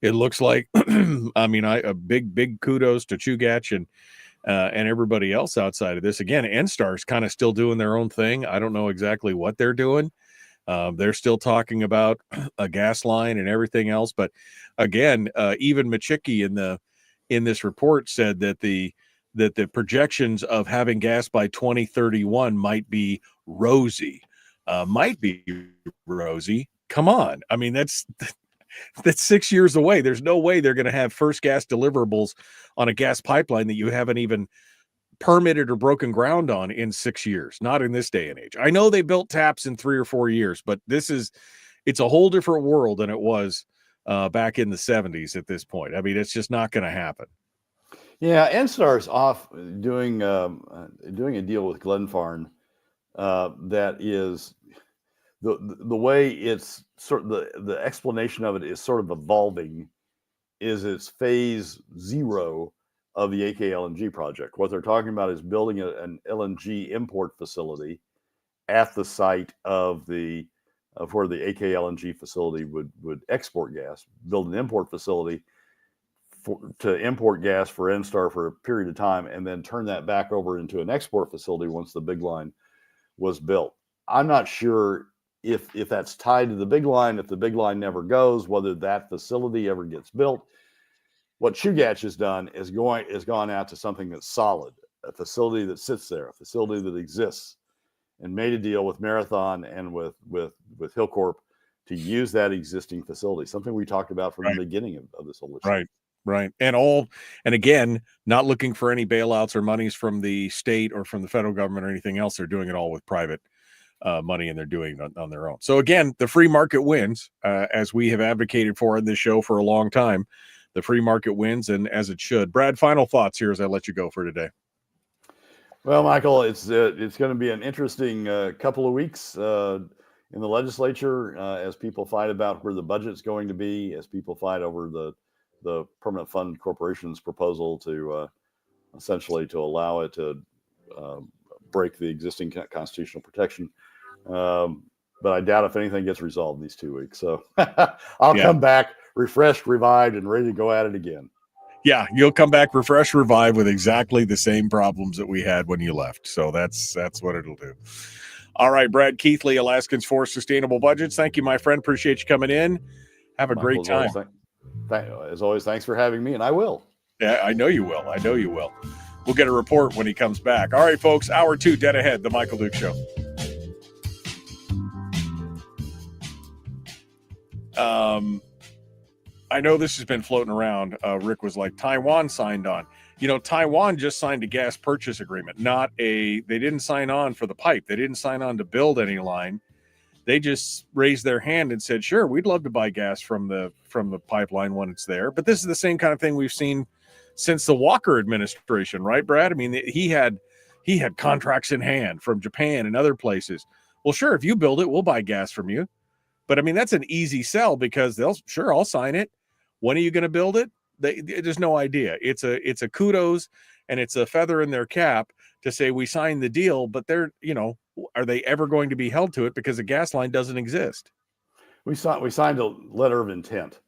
it looks like, I mean, a big kudos to Chugach and everybody else outside of this. Again, NSTAR's kind of still doing their own thing. I don't know exactly what they're doing. They're still talking about a gas line and everything else. But again, even Machicki in this report said that the projections of having gas by 2031 might be rosy. Come on. I mean, that's 6 years away. There's no way they're going to have first gas deliverables on a gas pipeline that you haven't even permitted or broken ground on in 6 years. Not in this day and age. I know they built taps in 3 or 4 years, but it's a whole different world than it was back in the 70s at this point. I mean, it's just not going to happen. Yeah, NSTAR's off doing a deal with Glenfarne that is the way it's sort of the explanation of it is sort of evolving. Is it's phase 0 of the AK LNG project. What they're talking about is building an LNG import facility at the site of where the AK LNG facility would export gas. Build an import facility to import gas for NSTAR for a period of time, and then turn that back over into an export facility once the big line was built. I'm not sure if that's tied to the big line, if the big line never goes, whether that facility ever gets built. What Chugach has done is gone out to something that's solid, a facility that sits there, a facility that exists, and made a deal with Marathon and with Hillcorp to use that existing facility, something we talked about from the beginning of this whole issue. Right. And again, not looking for any bailouts or monies from the state or from the federal government or anything else. They're doing it all with private money, and they're doing it on their own. So again, the free market wins, as we have advocated for in this show for a long time. The free market wins, and as it should. Brad, final thoughts here as I let you go for today. Well, Michael, it's going to be an interesting couple of weeks in the legislature as people fight about where the budget's going to be, as people fight over the Permanent Fund Corporation's proposal to essentially to allow it to break the existing constitutional protection. But I doubt if anything gets resolved in these 2 weeks. So I'll come back refreshed, revived, and ready to go at it again. Yeah, you'll come back refreshed, revived with exactly the same problems that we had when you left. So that's what it'll do. All right, Brad Keithley, Alaskans for Sustainable Budgets. Thank you, my friend. Appreciate you coming in. Have a great time. As always, thanks for having me, and I will. Yeah, I know you will. We'll get a report when he comes back. All right, folks, hour 2 dead ahead, The Michael Duke Show. I know this has been floating around. Rick was like, Taiwan signed on. Taiwan just signed a gas purchase agreement. They didn't sign on for the pipe. They didn't sign on to build any line. They just raised their hand and said, sure, we'd love to buy gas from the pipeline when it's there. But this is the same kind of thing we've seen since the Walker administration, right, Brad? I mean, he had contracts in hand from Japan and other places. Well, sure, if you build it, we'll buy gas from you. But I mean, that's an easy sell because I'll sign it. When are you going to build it? There's no idea. It's a kudos and it's a feather in their cap to say we signed the deal, but are they ever going to be held to it because the gas line doesn't exist? We signed a letter of intent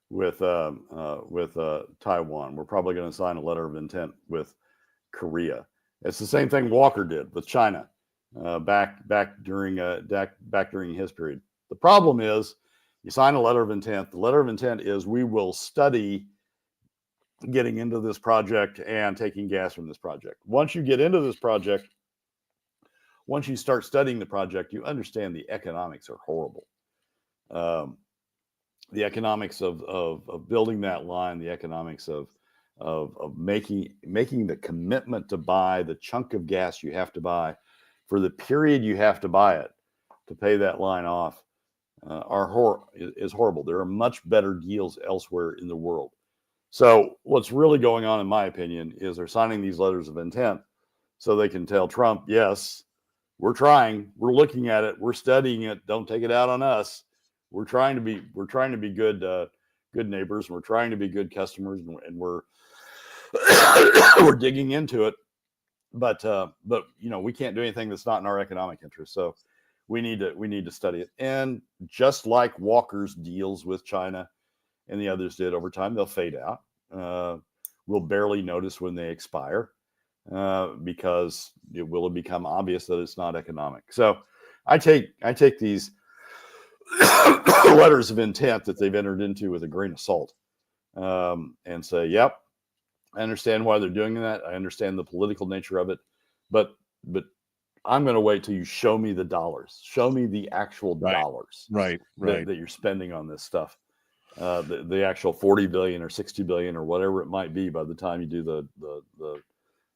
with Taiwan. We're probably going to sign a letter of intent with Korea. It's the same thing Walker did with China back during his period. The problem is you sign a letter of intent. The letter of intent is we will study getting into this project and taking gas from this project. Once you get into this project, once you start studying the project, you understand the economics are horrible. The economics of building that line, the economics of making the commitment to buy the chunk of gas you have to buy for the period you have to buy it to pay that line off is horrible. There are much better deals elsewhere in the world. So what's really going on, in my opinion, is they're signing these letters of intent so they can tell Trump, yes, we're trying. We're looking at it. We're studying it. Don't take it out on us. We're trying to be good good neighbors. We're trying to be good customers, and we're we're digging into it. But we can't do anything that's not in our economic interest. So we need to study it. And just like Walker's deals with China and the others did over time, they'll fade out. We'll barely notice when they expire because it will become obvious that it's not economic. So I take these letters of intent that they've entered into with a grain of salt and say, yep, I understand why they're doing that. I understand the political nature of it, but I'm going to wait till you show me the dollars. Show me the actual dollars, right. That you're spending on this stuff. The actual 40 billion or 60 billion or whatever it might be by the time you do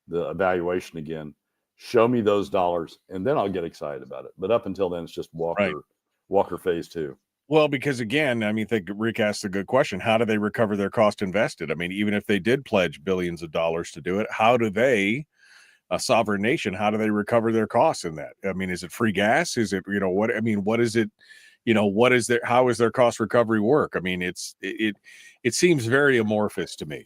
the evaluation again. Show me those dollars, and then I'll get excited about it. But up until then, it's just Walker phase 2. Well, because again, I mean, I think Rick asked a good question. How do they recover their cost invested? I mean, even if they did pledge billions of dollars to do it, how do they, a sovereign nation, how do they recover their costs in that? I mean, is it free gas? Is it, what is it, how is their cost recovery work? I mean, it seems very amorphous to me.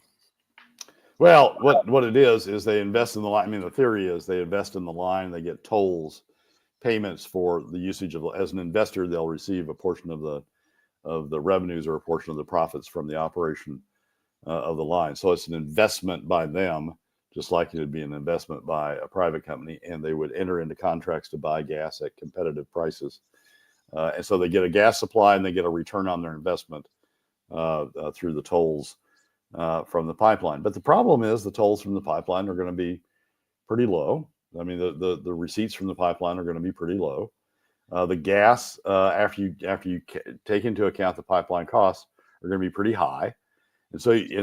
Well, what it is they invest in the line. I mean, the theory is they invest in the line, they get tolls, payments for the usage of, as an investor, they'll receive a portion of the revenues or a portion of the profits from the operation of the line. So it's an investment by them, just like it would be an investment by a private company, and they would enter into contracts to buy gas at competitive prices. And so they get a gas supply and they get a return on their investment through the tolls from the pipeline. But the problem is the tolls from the pipeline are going to be pretty low. I mean, the receipts from the pipeline are going to be pretty low. The gas, after you take into account the pipeline costs, are going to be pretty high. And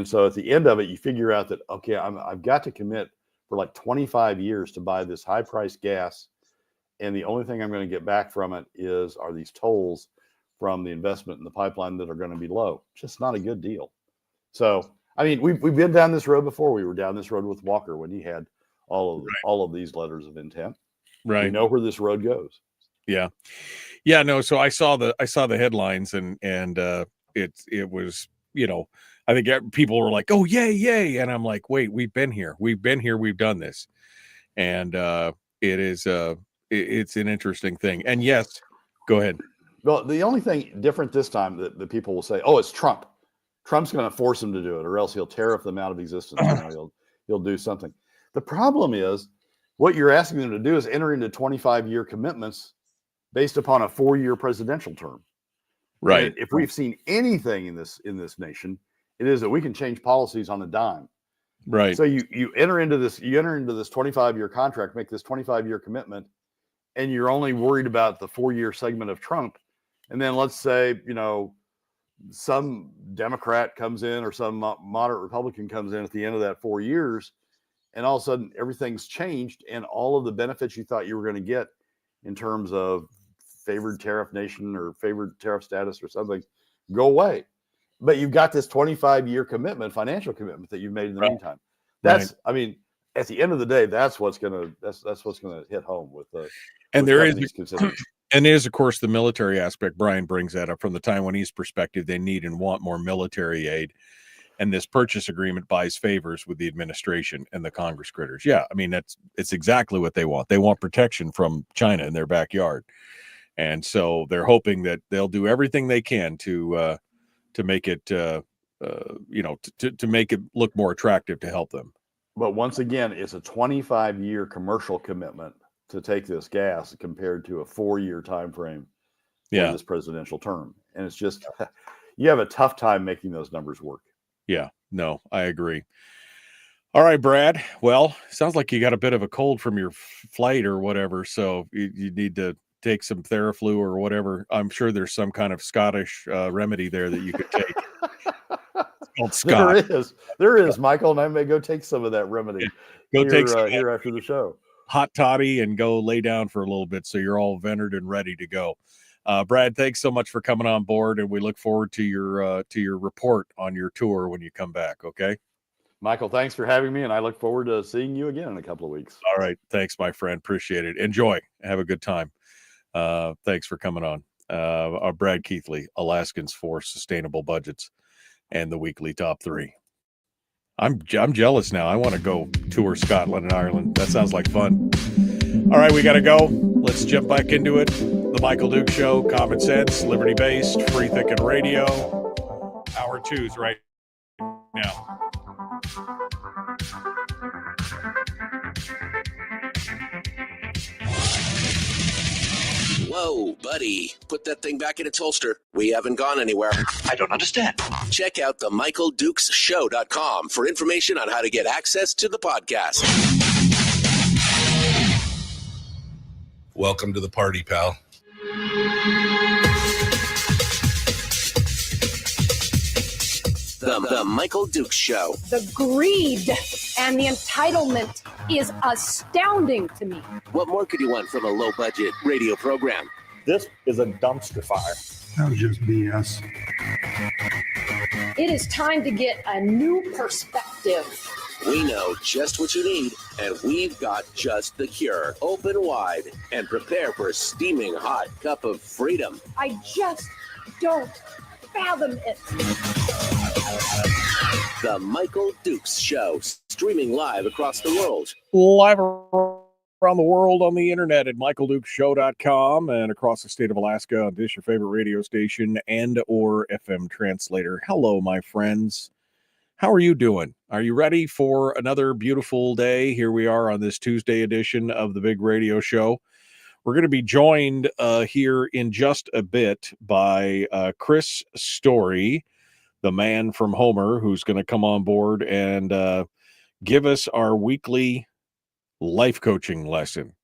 so at the end of it, you figure out that, okay, I've got to commit for like 25 years to buy this high priced gas. And the only thing I'm going to get back from it are these tolls from the investment in the pipeline that are going to be low. Just not a good deal. So, I mean, we've been down this road before. We were down this road with Walker when he had all of these letters of intent. Right. We know where this road goes. Yeah. No. So I saw the headlines and it was, I think people were like, oh, yay. And I'm like, wait, we've been here. We've done this. And it's an interesting thing. And yes, go ahead. Well, the only thing different this time that people will say, oh, it's Trump. Trump's going to force them to do it, or else he'll tariff them out of existence. He'll do something. The problem is what you're asking them to do is enter into 25-year commitments based upon a 4-year presidential term. Right. And if we've seen anything in this nation, it is that we can change policies on a dime. Right. So you enter into this 25-year contract, make this 25-year commitment, and you're only worried about the 4-year segment of Trump. And then let's say, some Democrat comes in or some moderate Republican comes in at the end of that 4 years, and all of a sudden everything's changed, and all of the benefits you thought you were going to get in terms of favored tariff nation or favored tariff status or something go away. But you've got this 25-year commitment, financial commitment that you've made in the meantime. That's, I mean, at the end of the day, that's what's gonna hit home with the. And there's of course the military aspect. Brian brings that up from the Taiwanese perspective. They need and want more military aid, and this purchase agreement buys favors with the administration and the Congress critters. Yeah, I mean it's exactly what they want. They want protection from China in their backyard, and so they're hoping that they'll do everything they can to make it to make it look more attractive to help them. But once again, it's a 25-year commercial commitment to take this gas compared to a 4-year time frame for this presidential term. And it's just, you have a tough time making those numbers work. Yeah, no, I agree. All right, Brad. Well, sounds like you got a bit of a cold from your flight or whatever. So you need to take some Theraflu or whatever. I'm sure there's some kind of Scottish remedy there that you could take. It's called Scott. There is, Michael, and I may go take some of that remedy. Take some here after the show. Hot toddy and go lay down for a little bit so you're all vented and ready to go. Brad, thanks so much for coming on board, and we look forward to your report on your tour when you come back. Okay. Michael, thanks for having me, and I look forward to seeing you again in a couple of weeks. All right. Thanks, my friend. Appreciate it. Enjoy. Have a good time. Thanks for coming on. Brad Keithley, Alaskans for Sustainable Budgets, and the weekly top 3. I'm jealous now. I want to go tour Scotland and Ireland. That sounds like fun. All right, we got to go. Let's jump back into it. The Michael Duke Show, common sense, liberty-based, free thinking radio. Hour 2's right now. Whoa, buddy. Put that thing back in its holster. We haven't gone anywhere. I don't understand. Check out the MichaelDukesShow.com for information on how to get access to the podcast. Welcome to the party, pal. The Michael Dukes Show. The greed and the entitlement is astounding to me. What more could you want from a low-budget radio program? This is a dumpster fire. That was just BS. It is time to get a new perspective. We know just what you need, and we've got just the cure. Open wide and prepare for a steaming hot cup of freedom. I just don't fathom it. The Michael Dukes Show, streaming live across the world. Live around the world on the internet at michaeldukeshow.com and across the state of Alaska on this your favorite radio station and or FM translator. Hello, my friends. How are you doing? Are you ready for another beautiful day? Here we are on this Tuesday edition of the Big Radio Show. We're going to be joined here in just a bit by Chris Story, the man from Homer, who's going to come on board and give us our weekly life coaching lesson.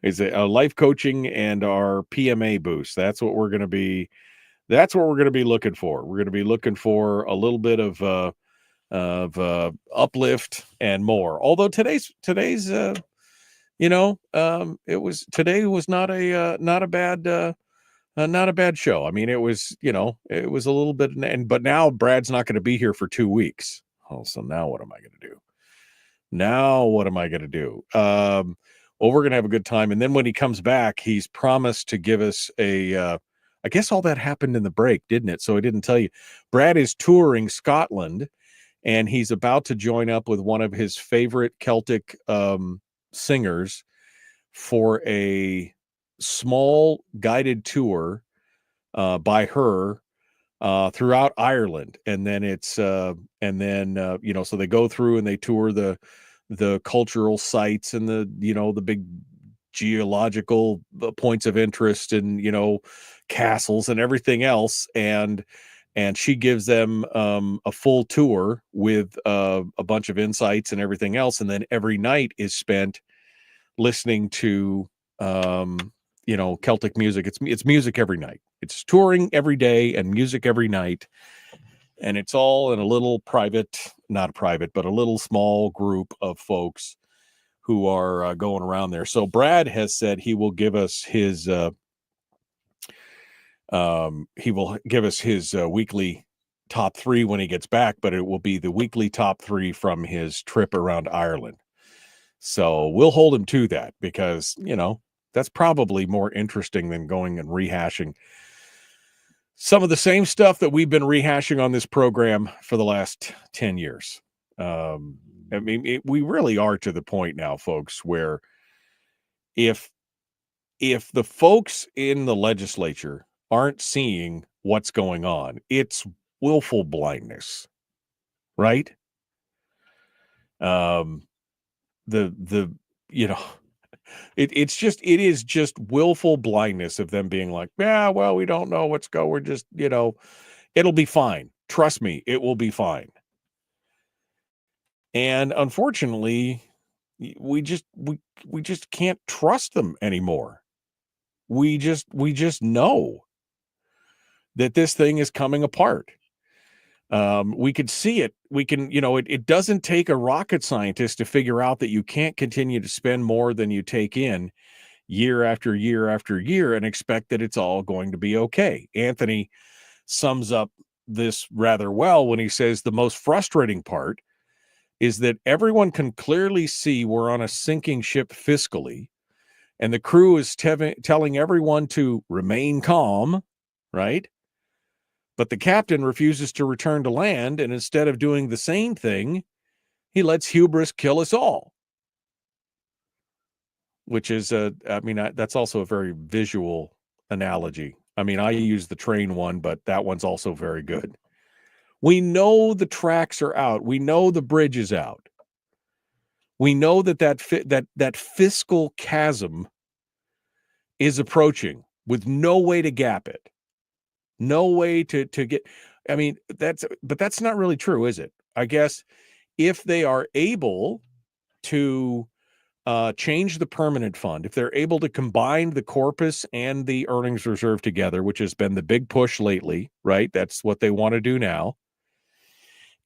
Is it a life coaching and our PMA boost? That's what we're going to be. That's what we're going to be looking for. We're going to be looking for a little bit of uplift and more. Although today's today was not a bad show. I mean, it was a little bit, but now Brad's not going to be here for 2 weeks. Oh, so now what am I going to do? Well, we're going to have a good time. And then when he comes back, he's promised to give us I guess all that happened in the break, didn't it? So I didn't tell you. Brad is touring Scotland, and he's about to join up with one of his favorite Celtic singers for a small guided tour by her throughout Ireland. And then so they go through and they tour the cultural sites and the big geological points of interest and, castles and everything else. And she gives them a full tour with a bunch of insights and everything else. And then every night is spent listening to, Celtic music. It's music every night. It's touring every day and music every night. And it's all in a little but a little small group of folks who are going around there. So Brad has said he will give us his weekly top 3 when he gets back, but it will be the weekly top 3 from his trip around Ireland. So we'll hold him to that because, that's probably more interesting than going and rehashing some of the same stuff that we've been rehashing on this program for the last 10 years. We really are to the point now, folks, where if the folks in the legislature aren't seeing what's going on, it's willful blindness, right? It is just willful blindness of them being like, yeah, well, we don't know what's going. We're just, it'll be fine. Trust me, it will be fine. And unfortunately, we just can't trust them anymore. We just know that this thing is coming apart. We could see it. We can, it doesn't take a rocket scientist to figure out that you can't continue to spend more than you take in year after year after year and expect that it's all going to be okay. Anthony sums up this rather well when he says the most frustrating part is that everyone can clearly see we're on a sinking ship fiscally, and the crew is telling everyone to remain calm, right? But the captain refuses to return to land, and instead of doing the same thing, he lets hubris kill us all. Which is, that's also a very visual analogy. I mean, I use the train one, but that one's also very good. We know the tracks are out. We know the bridge is out. We know that fiscal chasm is approaching with no way to gap it. No way to get, I mean, but that's not really true, is it? I guess if they are able to change the permanent fund, if they're able to combine the corpus and the earnings reserve together, which has been the big push lately, right? That's what they want to do now.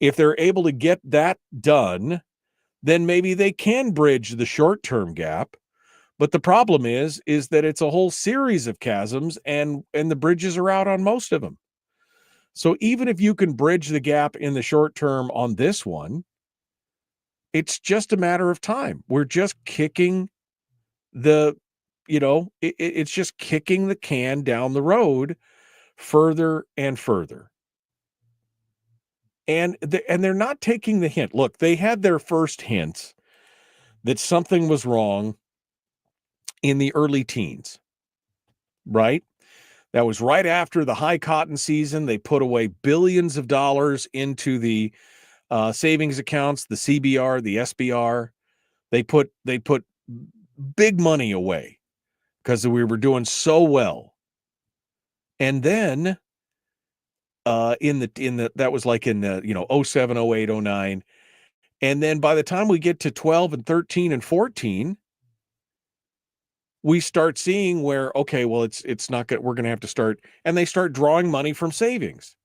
If they're able to get that done, then maybe they can bridge the short-term gap. But the problem is that it's a whole series of chasms, and the bridges are out on most of them. So even if you can bridge the gap in the short term on this one, it's just a matter of time. We're just kicking it's just kicking the can down the road further and further. And they're not taking the hint. Look, they had their first hint that something was wrong in the early teens, right? That was right after the high cotton season. They put away billions of dollars into the savings accounts, the CBR, the SBR. They put big money away because we were doing so well. And then that was like in the 07, 08, 09. And then by the time we get to 12 and 13 and 14, we start seeing where, okay, well, it's not good. We're going to have to start, and they start drawing money from savings.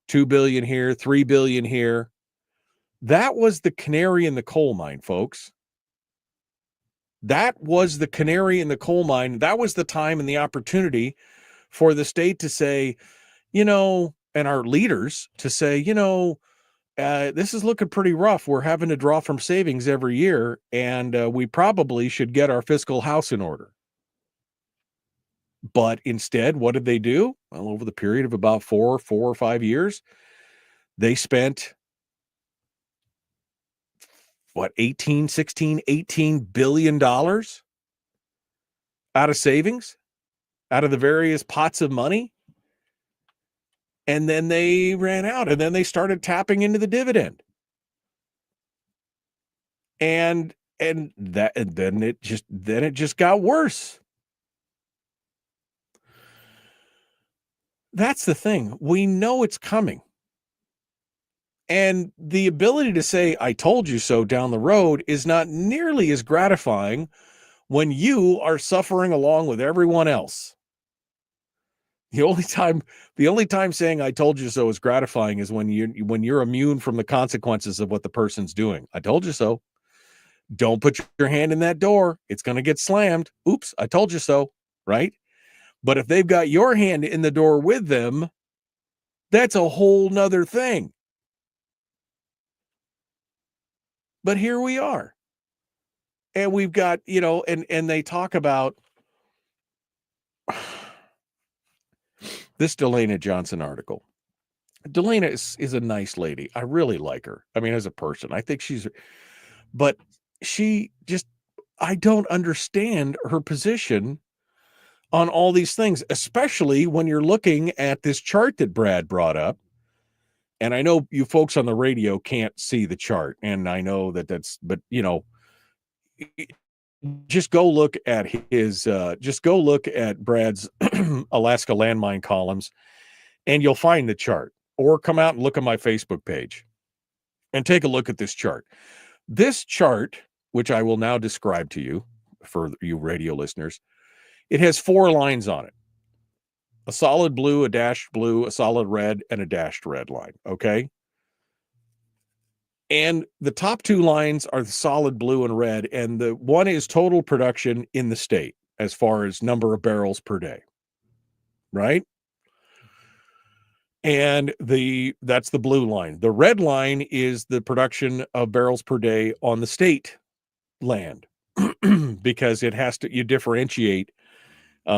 2 billion here, 3 billion here. That was the canary in the coal mine, folks. That was the canary in the coal mine. That was the time and the opportunity for the state to say, and our leaders to say, this is looking pretty rough. We're having to draw from savings every year, and we probably should get our fiscal house in order. But instead, what did they do? Well, over the period of about 4 or 5 years, they spent 18 billion dollars out of savings, out of the various pots of money. And then they ran out, and then they started tapping into the dividend. And then it just got worse. That's the thing. We know it's coming. And the ability to say, I told you so down the road is not nearly as gratifying when you are suffering along with everyone else. The only time saying I told you so is gratifying is when you're immune from the consequences of what the person's doing. I told you so. Don't put your hand in that door. It's going to get slammed. Oops, I told you so, right? But if they've got your hand in the door with them, that's a whole nother thing. But here we are. And we've got, and they talk about this DeLena Johnson article. DeLena is a nice lady. I really like her. I mean, as a person, I think but I don't understand her position on all these things, especially when you're looking at this chart that Brad brought up. And I know you folks on the radio can't see the chart. And I know but just go look at Brad's Alaska landmine columns, and you'll find the chart, or come out and look at my Facebook page and take a look at this chart. This chart, which I will now describe to you for you radio listeners, it has 4 lines on it: a solid blue, a dashed blue, a solid red, and a dashed red line. Okay. And the top 2 lines are the solid blue and red. And the one is total production in the state as far as number of barrels per day. Right. And that's the blue line. The red line is the production of barrels per day on the state land, because you differentiate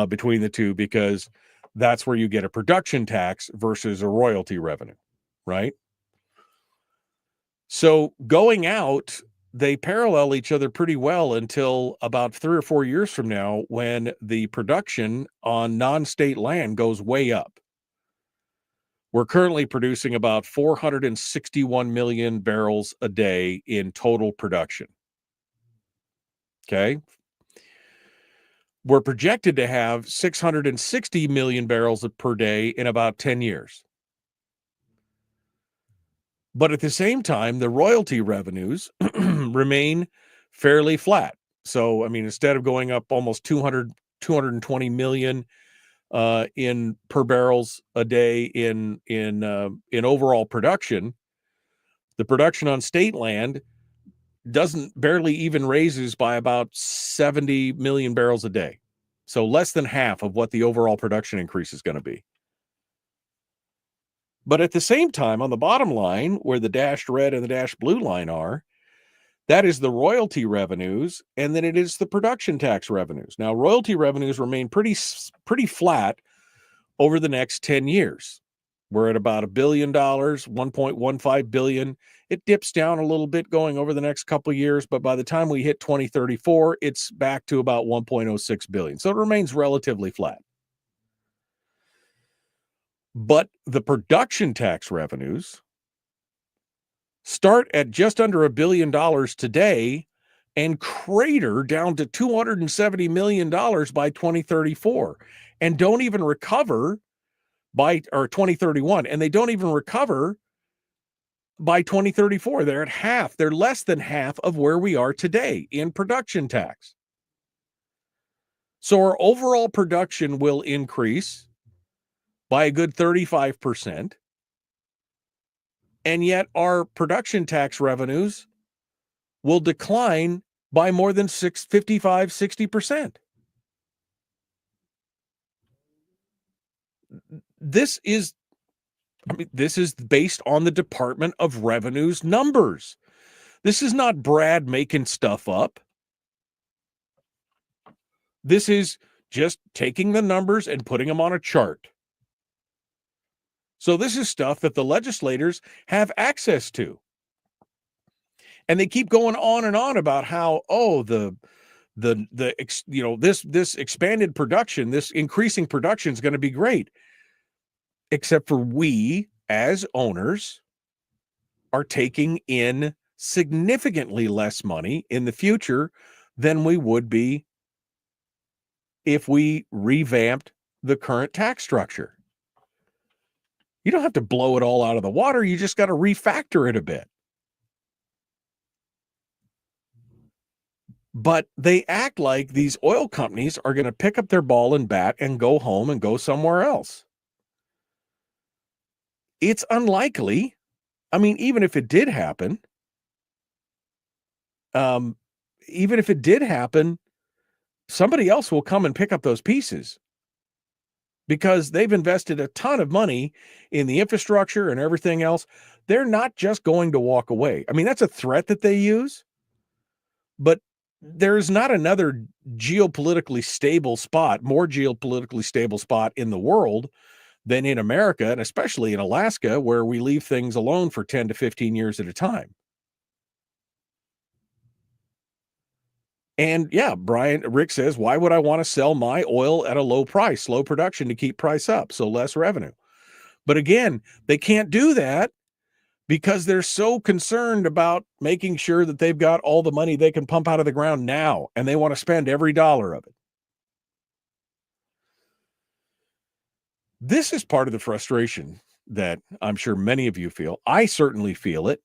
between the two, because that's where you get a production tax versus a royalty revenue, right? So going out, they parallel each other pretty well until about 3 or 4 years from now, when the production on non-state land goes way up. We're currently producing about 461 million barrels a day in total production. Okay. We're projected to have 660 million barrels per day in about 10 years. But at the same time, the royalty revenues remain fairly flat. So, I mean, instead of going up almost 220 million in per barrels a day in overall production, the production on state land barely even raises by about 70 million barrels a day. So less than half of what the overall production increase is going to be. But at the same time, on the bottom line, where the dashed red and the dashed blue line are, that is the royalty revenues, and then it is the production tax revenues. Now, royalty revenues remain pretty flat over the next 10 years. We're at about $1 billion, 1.15 billion. It dips down a little bit going over the next couple of years, but by the time we hit 2034, it's back to about 1.06 billion. So it remains relatively flat. But the production tax revenues start at just under $1 billion today and crater down to $270 million by 2034, and don't even recover by 2031, and they don't even recover by 2034. They're at half. They're less than half of where we are today in production tax. So our overall production will increase by a good 35%. And yet our production tax revenues will decline by more than 60%. This is based on the Department of Revenue's numbers. This is not Brad making stuff up. This is just taking the numbers and putting them on a chart. So this is stuff that the legislators have access to. And they keep going on and on about how, this expanded production, this increasing production is going to be great. Except for we, as owners, are taking in significantly less money in the future than we would be if we revamped the current tax structure. You don't have to blow it all out of the water. You just got to refactor it a bit. But they act like these oil companies are going to pick up their ball and bat and go home and go somewhere else. It's unlikely. I mean, even if it did happen, somebody else will come and pick up those pieces, because they've invested a ton of money in the infrastructure and everything else. They're not just going to walk away. I mean, that's a threat that they use, but there's not another more geopolitically stable spot in the world than in America, and especially in Alaska, where we leave things alone for 10 to 15 years at a time. And yeah, Rick says, why would I want to sell my oil at a low price, low production, to keep price up, so less revenue? But again, they can't do that because they're so concerned about making sure that they've got all the money they can pump out of the ground now, and they want to spend every dollar of it. This is part of the frustration that I'm sure many of you feel. I certainly feel it.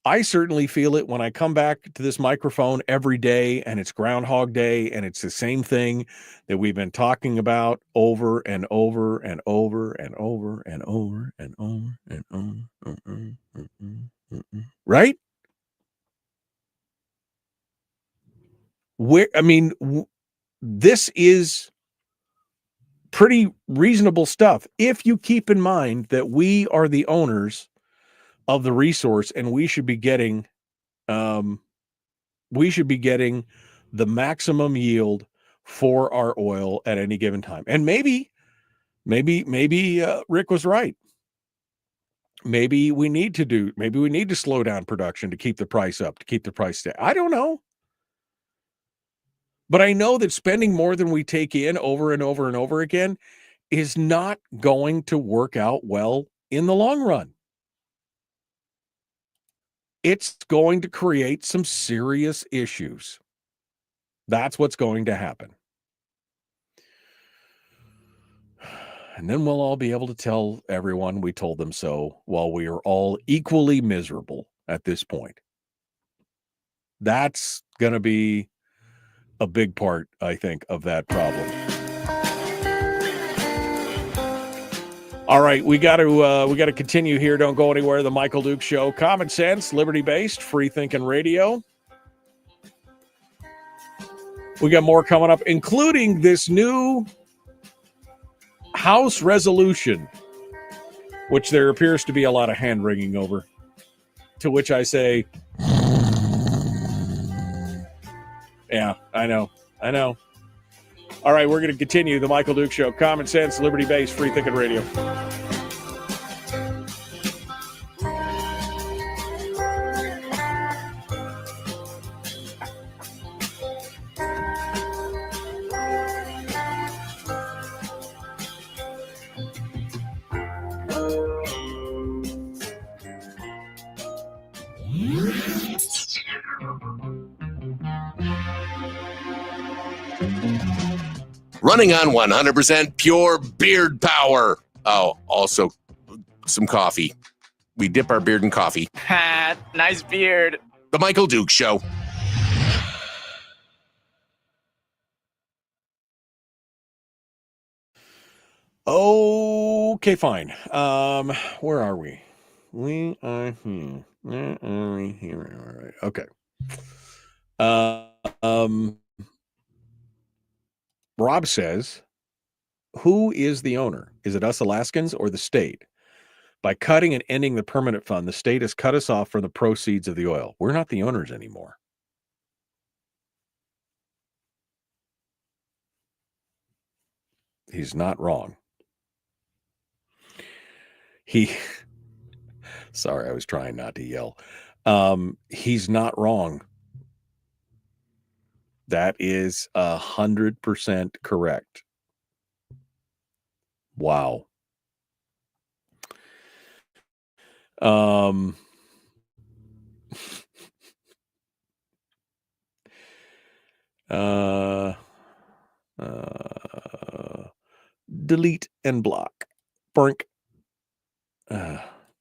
I certainly feel it when I come back to this microphone every day and it's Groundhog Day and it's the same thing that we've been talking about over and over and over and over and over and over and over. Right? This is pretty reasonable stuff if you keep in mind that we are the owners of the resource and we should be getting the maximum yield for our oil at any given time. And maybe Rick was right. Maybe we need to slow down production to keep the price up, to keep the price down. I don't know. But I know that spending more than we take in over and over and over again is not going to work out well in the long run. It's going to create some serious issues. That's what's going to happen. And then we'll all be able to tell everyone we told them so while we are all equally miserable at this point. That's going to be a big part, I think, of that problem. All right, we got to continue here. Don't go anywhere. The Michael Duke Show, common sense, liberty-based, free-thinking radio. We got more coming up, including this new House resolution, which there appears to be a lot of hand-wringing over. To which I say, yeah, I know. All right, we're going to continue the Michael Duke Show, common sense, liberty-based, free-thinking radio. Running on 100% pure beard power. Oh, also some coffee. We dip our beard in coffee. Nice beard. The Michael Duke Show. Okay, fine. Where are we? We are here. Where are we here? All right. Okay. Rob says, who is the owner? Is it us Alaskans or the state? By cutting and ending the permanent fund, the state has cut us off from the proceeds of the oil. We're not the owners anymore. He's not wrong. Sorry, I was trying not to yell. He's not wrong. That is 100% correct. Wow. Delete and block. Brink.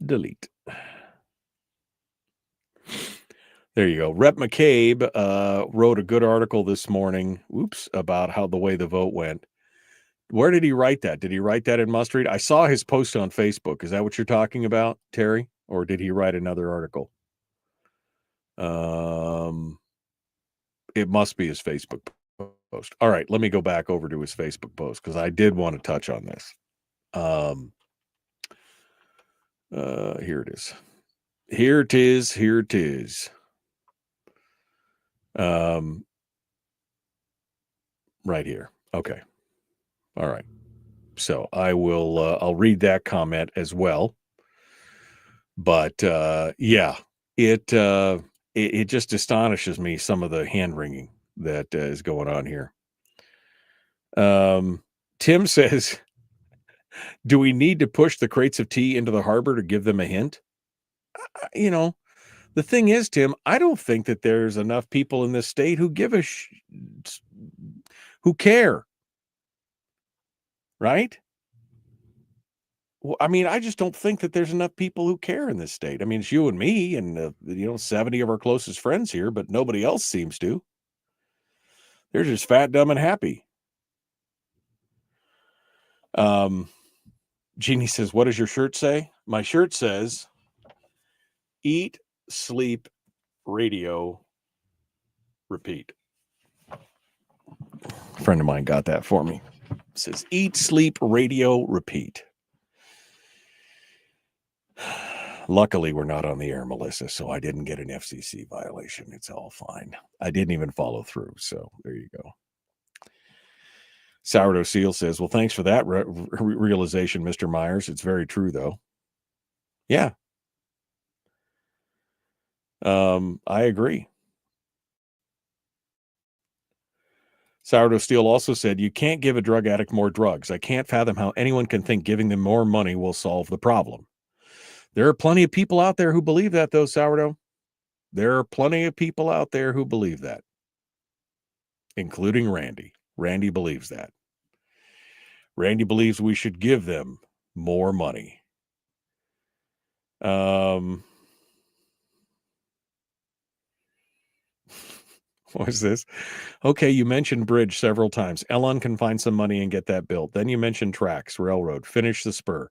Delete. There you go. Rep McCabe wrote a good article this morning, about how the way the vote went. Where did he write that? Did he write that in Must Read? I saw his post on Facebook. Is that what you're talking about, Terry? Or did he write another article? It must be his Facebook post. All right, let me go back over to his Facebook post because I did want to touch on this. Here it is. Here it is. Right here. Okay. All right. So I will, I'll read that comment as well. But, yeah, it just astonishes me, some of the hand wringing that is going on here. Tim says, do we need to push the crates of tea into the harbor to give them a hint? The thing is, Tim, I don't think that there's enough people in this state who give who care. Right? Well, I just don't think that there's enough people who care in this state. It's you and me and, 70 of our closest friends here, but nobody else seems to. They're just fat, dumb, and happy. Jeannie says, what does your shirt say? My shirt says, eat, sleep, radio, repeat. A friend of mine got that for me. says, eat, sleep, radio, repeat. Luckily, we're not on the air, Melissa, so I didn't get an FCC violation. It's all fine. I didn't even follow through, so there you go. Sourdough Seal says, well, thanks for that realization, Mr. Myers. It's very true, though. Yeah. I agree. Sourdough Steel also said, you can't give a drug addict more drugs. I can't fathom how anyone can think giving them more money will solve the problem. There are plenty of people out there who believe that, though, Sourdough. There are plenty of people out there who believe that, including Randy. Randy believes that. Randy believes we should give them more money. What is this? Okay, you mentioned bridge several times. Elon can find some money and get that built. Then you mentioned tracks, railroad, finish the spur.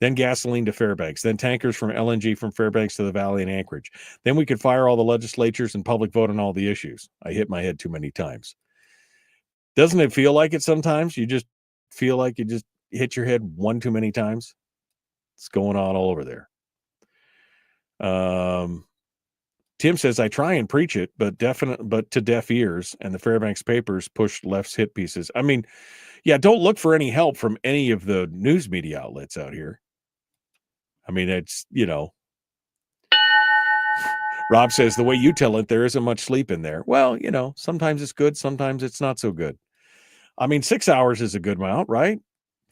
Then gasoline to Fairbanks. Then tankers from LNG from Fairbanks to the Valley and Anchorage. Then we could fire all the legislatures and public vote on all the issues. I hit my head too many times. Doesn't it feel like it sometimes? You just feel like you just hit your head one too many times? It's going on all over there. Tim says, I try and preach it, but to deaf ears, and the Fairbanks papers push left's hit pieces. I mean, yeah, don't look for any help from any of the news media outlets out here. I mean, it's, Rob says, the way you tell it, there isn't much sleep in there. Well, sometimes it's good, sometimes it's not so good. I mean, 6 hours is a good amount, right?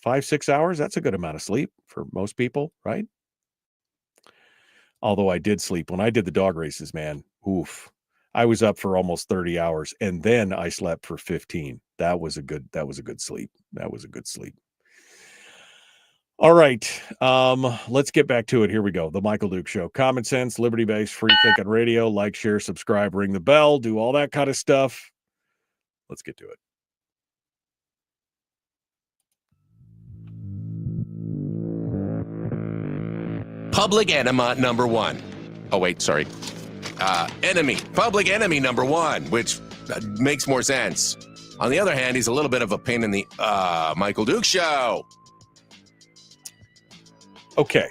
5-6 hours, that's a good amount of sleep for most people, right? Although I did sleep when I did the dog races, man. Oof. I was up for almost 30 hours and then I slept for 15. That was a good sleep. That was a good sleep. All right. Let's get back to it. Here we go. The Michael Duke Show. Common sense, liberty-based, free thinking radio. Like, share, subscribe, ring the bell, do all that kind of stuff. Let's get to it. Public enema number one. Oh, wait, sorry. Public enemy number one, which makes more sense. On the other hand, he's a little bit of a pain in the Michael Duke Show. Okay.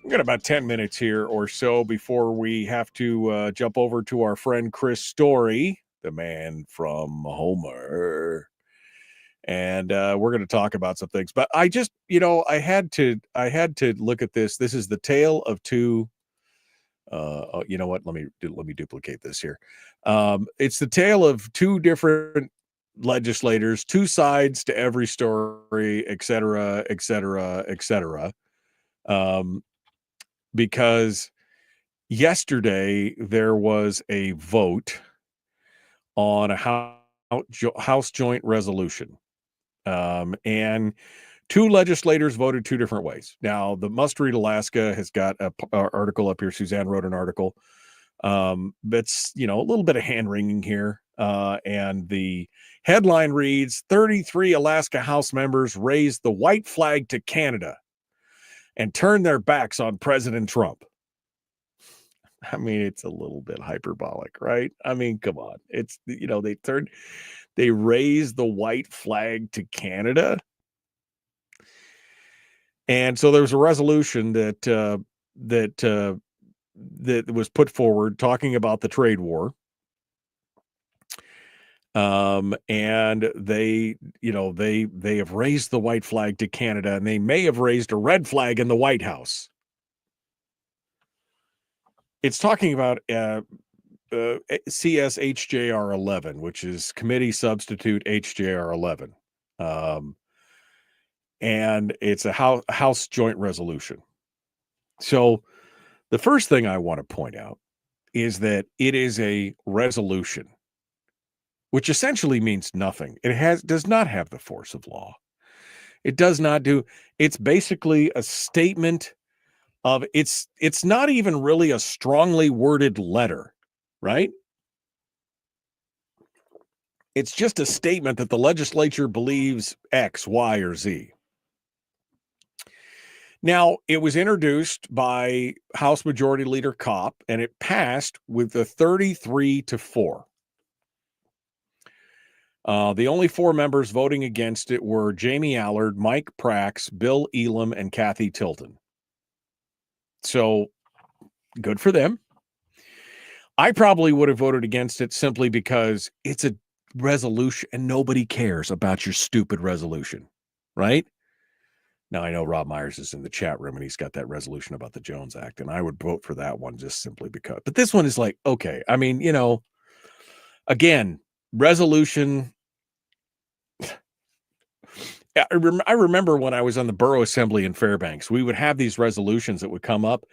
We've got about 10 minutes here or so before we have to jump over to our friend Chris Story, the man from Homer. And we're going to talk about some things, but I just, I had to look at this. This is the tale of two. You know what? Let me duplicate this here. It's the tale of two different legislators, two sides to every story, et cetera, et cetera, et cetera. Because yesterday there was a vote on a House joint resolution. And two legislators voted two different ways. Now, the Must Read Alaska has got an article up here. Suzanne wrote an article. That's, a little bit of hand-wringing here. And the headline reads, 33 Alaska House members raised the white flag to Canada and turned their backs on President Trump. I mean, it's a little bit hyperbolic, right? I mean, come on. It's, they raised the white flag to Canada. And so there was a resolution that was put forward talking about the trade war. And they have raised the white flag to Canada, and they may have raised a red flag in the White House. It's talking about CSHJR 11, which is Committee Substitute HJR 11. And it's a House joint resolution. So the first thing I want to point out is that it is a resolution, which essentially means nothing. It does not have the force of law. It does not do. It's basically a statement of it's not even really a strongly worded letter, right? It's just a statement that the legislature believes X, Y, or Z. Now, it was introduced by House Majority Leader Kopp, and it passed with a 33-4. The only 4 members voting against it were Jamie Allard, Mike Prax, Bill Elam, and Kathy Tilton. So good for them. I probably would have voted against it simply because it's a resolution and nobody cares about your stupid resolution, right? Now, I know Rob Myers is in the chat room and he's got that resolution about the Jones Act, and I would vote for that one just simply because. But this one is like, okay, I mean, again, resolution. I remember when I was on the borough assembly in Fairbanks, we would have these resolutions that would come up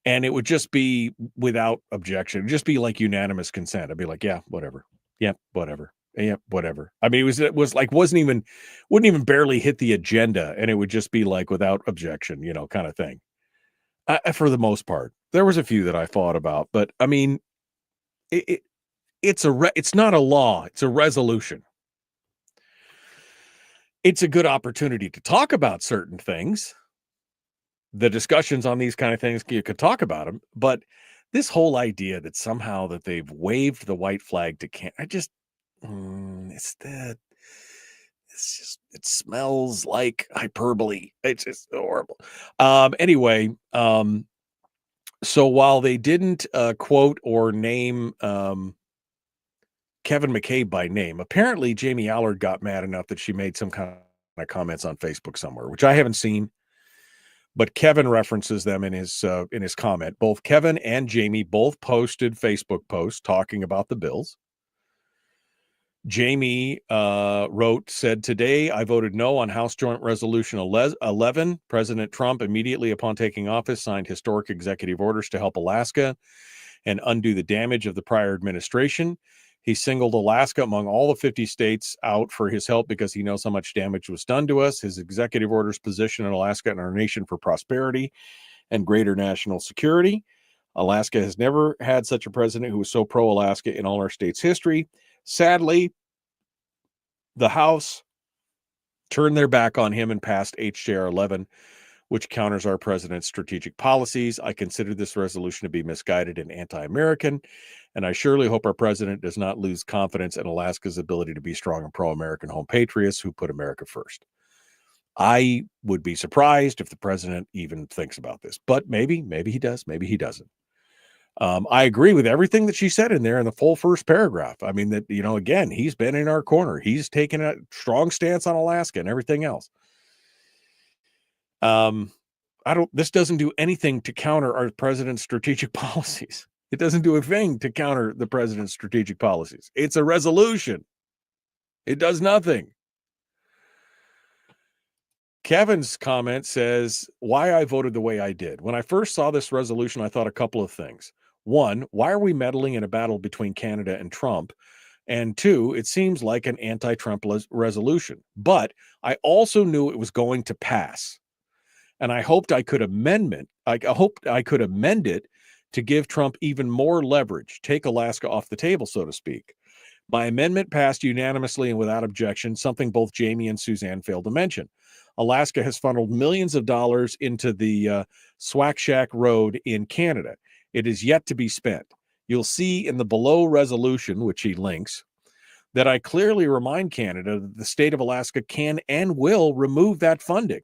and it would just be without objection. It'd just be like unanimous consent. I'd be like, yeah, whatever. Yeah, whatever. Yeah, whatever. I mean, wouldn't even barely hit the agenda, and it would just be like without objection, kind of thing. For the most part, there was a few that I thought about, but I mean, it's not a law; it's a resolution. It's a good opportunity to talk about certain things. The discussions on these kind of things, you could talk about them, but this whole idea that somehow that they've waved the white flag to it smells like hyperbole. It's just horrible. Anyway, so while they didn't quote or name Kevin McCabe by name, apparently Jamie Allard got mad enough that she made some kind of comments on Facebook somewhere, which I haven't seen, but Kevin references them in his comment. Both Kevin and Jamie both posted Facebook posts talking about the bills. Jamie said, today I voted no on House Joint Resolution 11. President Trump, immediately upon taking office, signed historic executive orders to help Alaska and undo the damage of the prior administration. He singled Alaska among all the 50 states out for his help because he knows how much damage was done to us. His executive orders position Alaska and our nation for prosperity and greater national security. Alaska has never had such a president who was so pro-Alaska in all our state's history. Sadly, the House turned their back on him and passed H.J.R. 11, which counters our president's strategic policies. I consider this resolution to be misguided and anti-American, and I surely hope our president does not lose confidence in Alaska's ability to be strong and pro-American home patriots who put America first. I would be surprised if the president even thinks about this, but maybe he does, maybe he doesn't. I agree with everything that she said in there in the full first paragraph. I mean, that, again, he's been in our corner. He's taken a strong stance on Alaska and everything else. This doesn't do anything to counter our president's strategic policies. It doesn't do a thing to counter the president's strategic policies. It's a resolution. It does nothing. Kevin's comment says, why I voted the way I did. When I first saw this resolution, I thought a couple of things. One, why are we meddling in a battle between Canada and Trump? And two, it seems like an anti-Trump resolution. But I also knew it was going to pass. And I hoped I could amend it to give Trump even more leverage, take Alaska off the table, so to speak. My amendment passed unanimously and without objection, something both Jamie and Suzanne failed to mention. Alaska has funneled millions of dollars into the Swakshack Road in Canada. It is yet to be spent. You'll see in the below resolution, which he links, that I clearly remind Canada that the state of Alaska can and will remove that funding.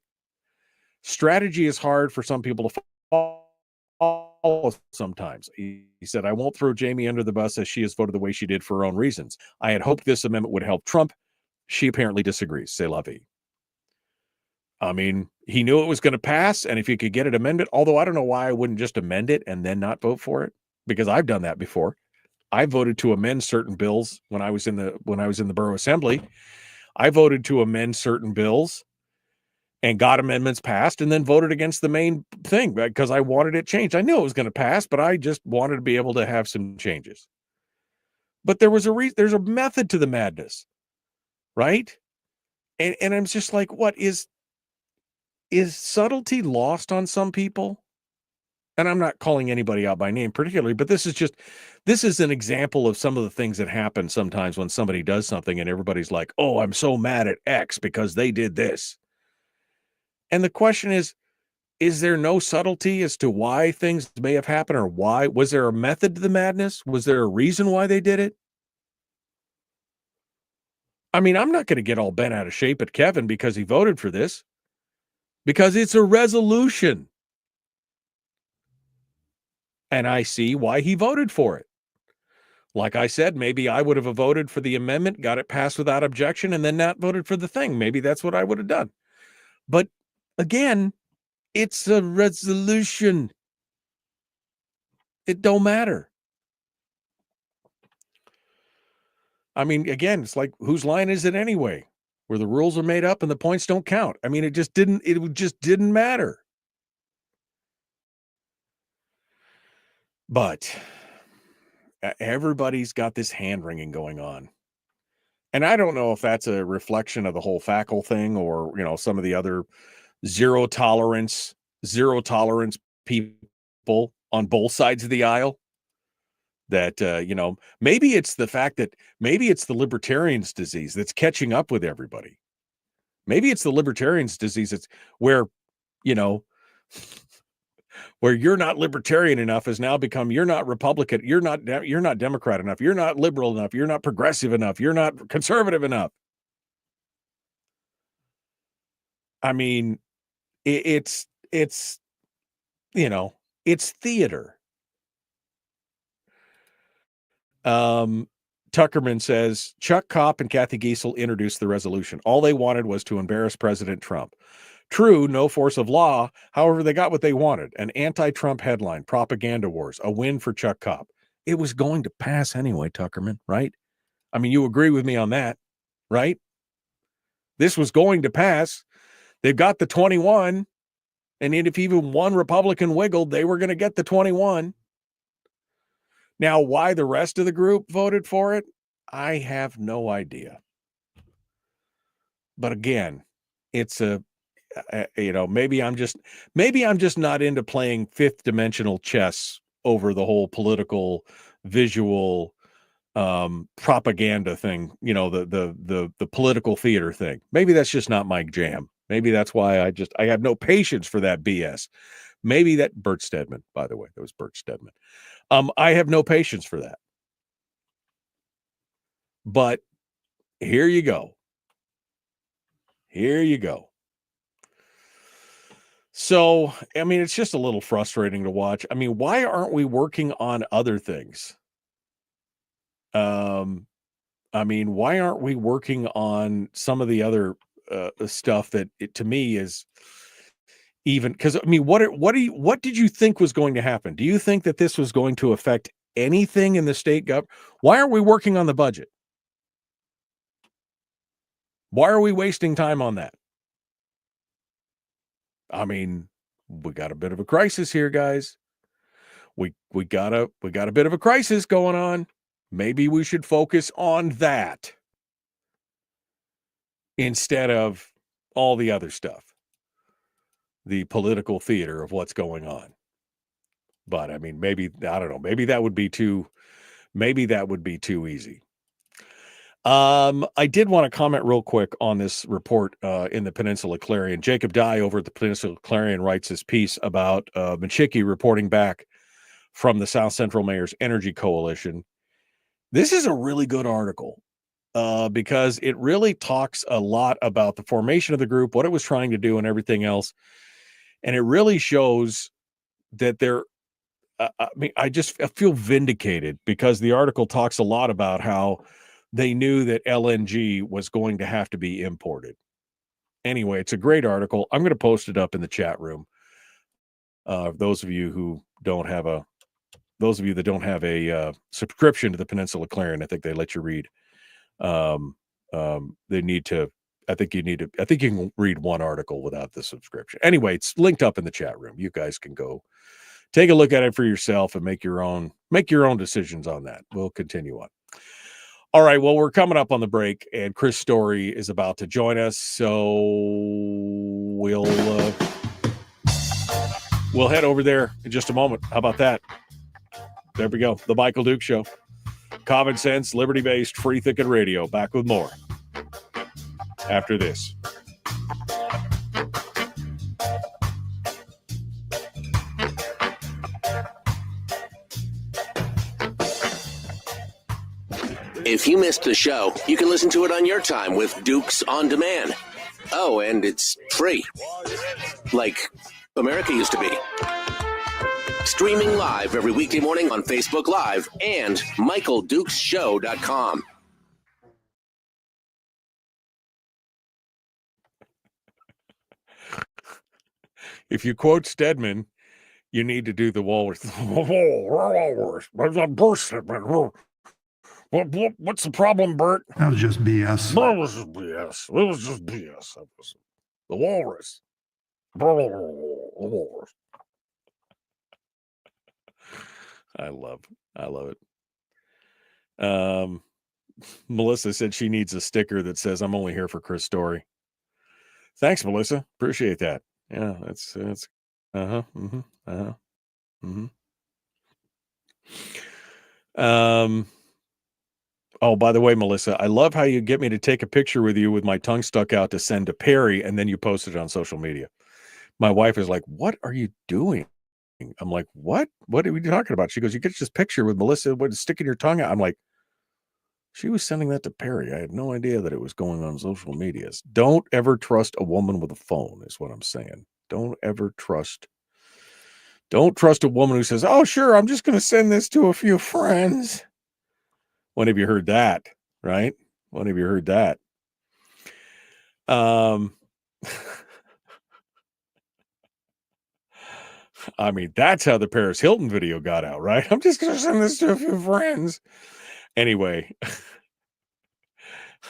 Strategy is hard for some people to follow sometimes. He said, I won't throw Jamie under the bus as she has voted the way she did for her own reasons. I had hoped this amendment would help Trump. She apparently disagrees. C'est la vie. I mean, he knew it was going to pass, and if he could get it amended, although I don't know why I wouldn't just amend it and then not vote for it, because I've done that before. I voted to amend certain bills when I was in the borough assembly. I voted to amend certain bills and got amendments passed, and then voted against the main thing because I wanted it changed. I knew it was going to pass, but I just wanted to be able to have some changes. But there's a method to the madness, right? And I'm just like, what is subtlety lost on some people? And I'm not calling anybody out by name particularly, but this is an example of some of the things that happen sometimes when somebody does something and everybody's like, oh, I'm so mad at X because they did this. And the question is there no subtlety as to why things may have happened, or why? Was there a method to the madness? Was there a reason why they did it? I mean, I'm not going to get all bent out of shape at Kevin because he voted for this, because it's a resolution. And I see why he voted for it. Like I said, maybe I would have voted for the amendment, got it passed without objection, and then not voted for the thing. Maybe that's what I would have done. But again, it's a resolution. It don't matter. I mean, again, it's like, whose line is it anyway? Where the rules are made up and the points don't count. I mean, it just didn't matter. But everybody's got this hand wringing going on. And I don't know if that's a reflection of the whole FACL thing, or, some of the other zero tolerance people on both sides of the aisle. That, maybe it's the fact that maybe it's the libertarians' disease that's catching up with everybody. Maybe it's the libertarians' disease. It's where, where you're not libertarian enough has now become, you're not Republican, you're not Democrat enough, you're not liberal enough, you're not progressive enough, you're not conservative enough. I mean, it's theater. Tuckerman says Chuck Kopp and Kathy Giesel introduced the resolution. All they wanted was to embarrass President Trump. True, no force of law. However, they got what they wanted. An anti-Trump headline, propaganda wars, a win for Chuck Kopp. It was going to pass anyway, Tuckerman, right? I mean, you agree with me on that, right? This was going to pass. They've got the 21. And if even one Republican wiggled, they were going to get the 21. Now, why the rest of the group voted for it, I have no idea. But again, it's maybe I'm just not into playing fifth dimensional chess over the whole political visual propaganda thing, the political theater thing. Maybe that's just not my jam. Maybe that's why I have no patience for that BS. Maybe that Bert Stedman, by the way, that was Bert Stedman. I have no patience for that. But here you go. Here you go. So, I mean, it's just a little frustrating to watch. I mean, why aren't we working on other things? I mean, why aren't we working on some of the other stuff that to me is even, because I mean, what did you think was going to happen? Do you think that this was going to affect anything in the state government? Why aren't we working on the budget? Why are we wasting time on that? I mean, we got a bit of a crisis here, guys. We got a bit of a crisis going on. Maybe we should focus on that instead of all the other stuff. The political theater of what's going on. But I mean, maybe, I don't know, maybe that would be too easy. I did want to comment real quick on this report in the Peninsula Clarion. Jacob Dye over at the Peninsula Clarion writes this piece about Machicki reporting back from the South Central Mayors Energy Coalition. This is a really good article because it really talks a lot about the formation of the group, what it was trying to do, and everything else. And it really shows that I feel vindicated because the article talks a lot about how they knew that LNG was going to have to be imported. Anyway, it's a great article. I'm going to post it up in the chat room. Those of you that don't have a subscription to the Peninsula Clarion, I think they let you read. I think you can read one article without the subscription. Anyway, it's linked up in the chat room. You guys can go take a look at it for yourself and make your own decisions on that. We'll continue on. All right. Well, we're coming up on the break and Chris Story is about to join us. So we'll head over there in just a moment. How about that? There we go. The Michael Duke Show. Common sense, liberty-based, free thinking radio. Back with more after this. If you missed the show, you can listen to it on your time with Dukes on Demand. Oh, and it's free. Like America used to be. Streaming live every weekday morning on Facebook Live and MichaelDukesShow.com. If you quote Stedman, you need to do the walrus. What's the problem, Bert? That was just BS. It was just BS. It was just BS. That was the walrus. I love it. Melissa said she needs a sticker that says "I'm only here for Chris Story." Thanks, Melissa. Appreciate that. Yeah, that's Oh, by the way, Melissa, I love how you get me to take a picture with you with my tongue stuck out to send to Perry, and then you post it on social media. My wife is like, "What are you doing?" I'm like, "What? What are we talking about?" She goes, "You get this picture with Melissa sticking your tongue out." I'm like, she was sending that to Perry. I had no idea that it was going on social medias. Don't ever trust a woman with a phone, is what I'm saying. Don't trust a woman who says, "Oh, sure, I'm just going to send this to a few friends." When have you heard that, right? When have you heard that? I mean, that's how the Paris Hilton video got out, right? I'm just going to send this to a few friends. Anyway,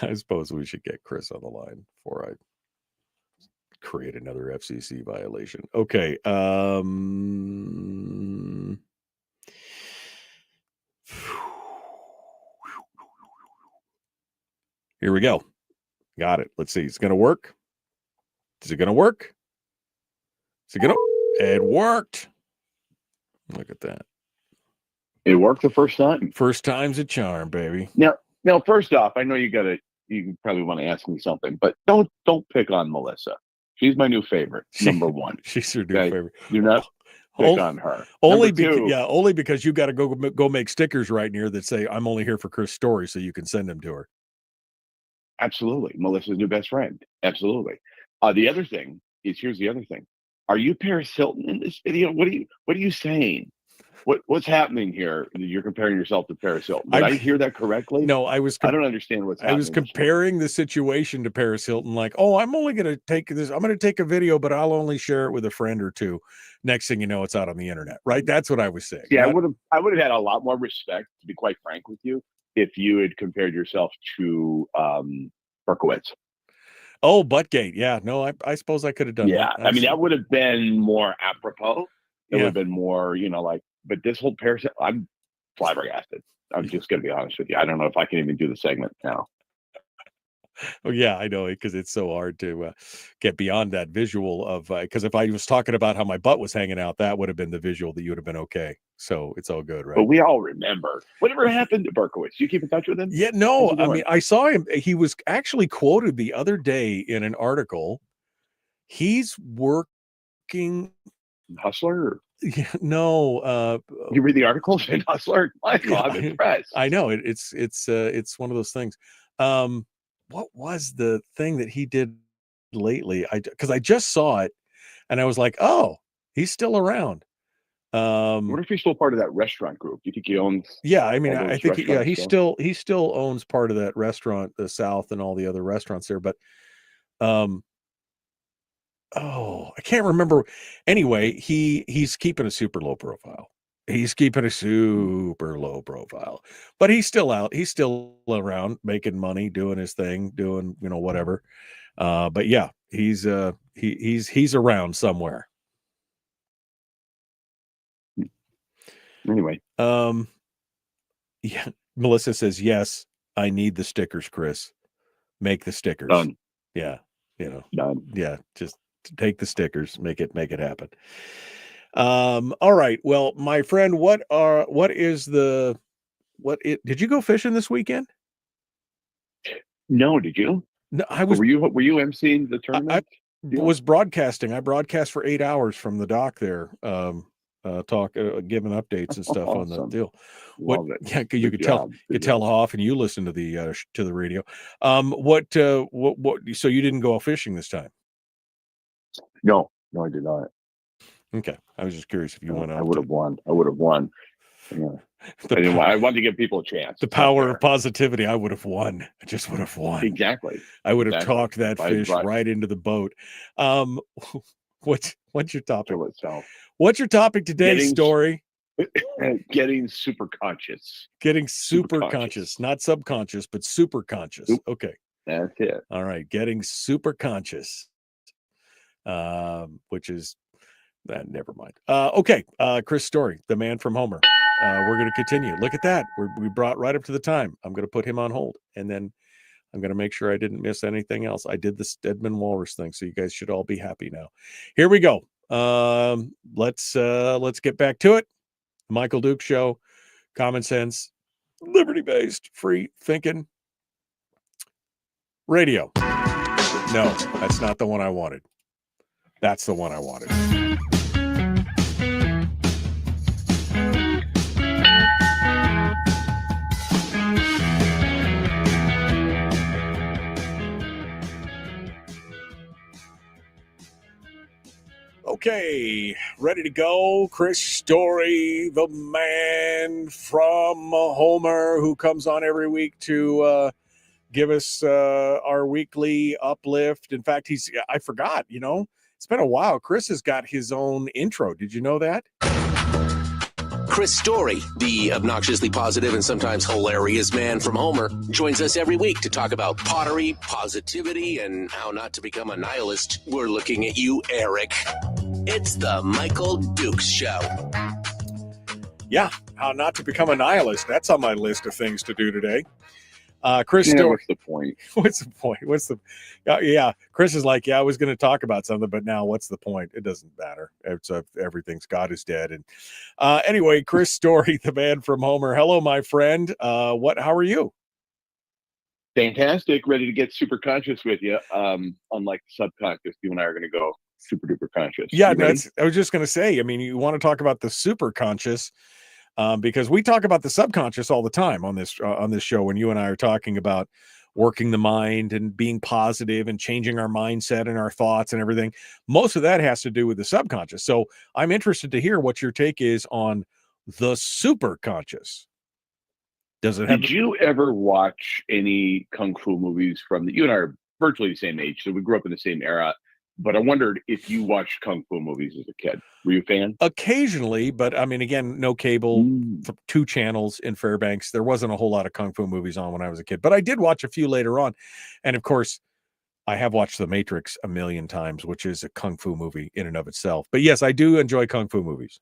I suppose we should get Chris on the line before I create another FCC violation. Okay. Here we go. Got it. Let's see. It's going to work. Is it going to work? Is it going to? It worked. Look at that. It worked the first time. First time's a charm, baby. Now, first off, I know you probably want to ask me something, but don't pick on Melissa. She's my new favorite. Number one. She's your new favorite. Do not pick on her. Only because you got to go make stickers right near that say "I'm only here for Chris Story," so you can send them to her. Absolutely, Melissa's new best friend. Absolutely. The other thing is, here's the other thing. Are you Paris Hilton in this video? What are you saying? What's happening here? You're comparing yourself to Paris Hilton. Did I hear that correctly? No, I don't understand what's happening. I was comparing the situation to Paris Hilton, like, "Oh, I'm only going to take this. I'm going to take a video, but I'll only share it with a friend or two." Next thing you know, it's out on the internet, right? That's what I was saying. Yeah, I would have had a lot more respect, to be quite frank with you, if you had compared yourself to Berkowitz. Oh, Buttgate. Yeah, no, I suppose I could have done that. Yeah, I mean, that would have been more apropos. It would have been more, but this whole Paris, I'm flabbergasted. I'm just going to be honest with you. I don't know if I can even do the segment now. Oh, yeah, I know, because it's so hard to get beyond that visual of, because if I was talking about how my butt was hanging out, that would have been the visual that you would have been okay. So it's all good, right? But we all remember. Whatever happened to Berkowitz? You keep in touch with him? Yeah, no, I mean, I saw him. He was actually quoted the other day in an article. He's working. Hustler? Yeah, no. You read the articles in Hustler? Michael, I'm impressed. I know it's one of those things. What was the thing that he did lately? Because I just saw it and I was like, oh, he's still around. I wonder if he's still part of that restaurant group. Do you think he owns? Yeah, I mean, I think he still owns part of that restaurant, the South, and all the other restaurants there. But I can't remember. Anyway, he's keeping a super low profile. But he's still out. He's still around, making money, doing his thing, doing whatever. But yeah, he's around somewhere. Anyway, yeah. Melissa says, "Yes, I need the stickers, Chris. Make the stickers." Done. Yeah, done. Yeah, just take the stickers, make it happen. All right. Well, my friend, did you go fishing this weekend? No, did you? No, I was. Were you emceeing the tournament? I was broadcasting. I broadcast for 8 hours from the dock there. giving updates and stuff on the Awesome. deal. Love it. Yeah, you Good could job. could tell how often you listen to the radio. What? So you didn't go fishing this time? No, I did not. Okay, I was just curious if you went out. I would have won. Yeah. I wanted to give people a chance. The power of positivity. I would have won. I just would have won. Exactly. I would have talked that fish right into the boat. What's your topic? What's your topic today, Story? Getting super conscious. Getting super conscious. Not subconscious, but super conscious. Okay. That's it. All right. Getting super conscious. Which is never mind. Okay. Chris Story, the man from Homer. We're going to continue. Look at that. We brought right up to the time. I'm going to put him on hold, and then I'm going to make sure I didn't miss anything else. I did the Stedman Walrus thing, so you guys should all be happy now. Here we go. Let's get back to it. Michael Duke Show, common sense, liberty-based, free thinking radio. No, that's not the one I wanted. That's the one I wanted. Okay, ready to go. Chris Story, the man from Homer, who comes on every week to give us our weekly uplift. In fact, I forgot, it's been a while. Chris has got his own intro. Did you know that? Chris Story, the obnoxiously positive and sometimes hilarious man from Homer, joins us every week to talk about pottery, positivity, and how not to become a nihilist. We're looking at you, Eric. It's the Michael Dukes Show. Yeah, how not to become a nihilist. That's on my list of things to do today. Chris Story. What's the point? What's the point? Yeah. Chris is like, I was going to talk about something, but now what's the point? It doesn't matter. It's everything's God is dead. And anyway, Chris Story, the man from Homer. Hello, my friend. How are you? Fantastic. Ready to get super conscious with you. Unlike subconscious, you and I are going to go super duper conscious. Yeah, I was just going to say, you want to talk about the super conscious. Because we talk about the subconscious all the time on this show when you and I are talking about working the mind and being positive and changing our mindset and our thoughts and everything. Most of that has to do with the subconscious. So I'm interested to hear what your take is on the super conscious. Did you ever watch any kung fu movies you and I are virtually the same age, so we grew up in the same era. But I wondered if you watched kung fu movies as a kid. Were you a fan? Occasionally, but again, no cable, 2 channels in Fairbanks. There wasn't a whole lot of kung fu movies on when I was a kid, but I did watch a few later on. And of course, I have watched The Matrix a million times, which is a kung fu movie in and of itself. But yes, I do enjoy kung fu movies.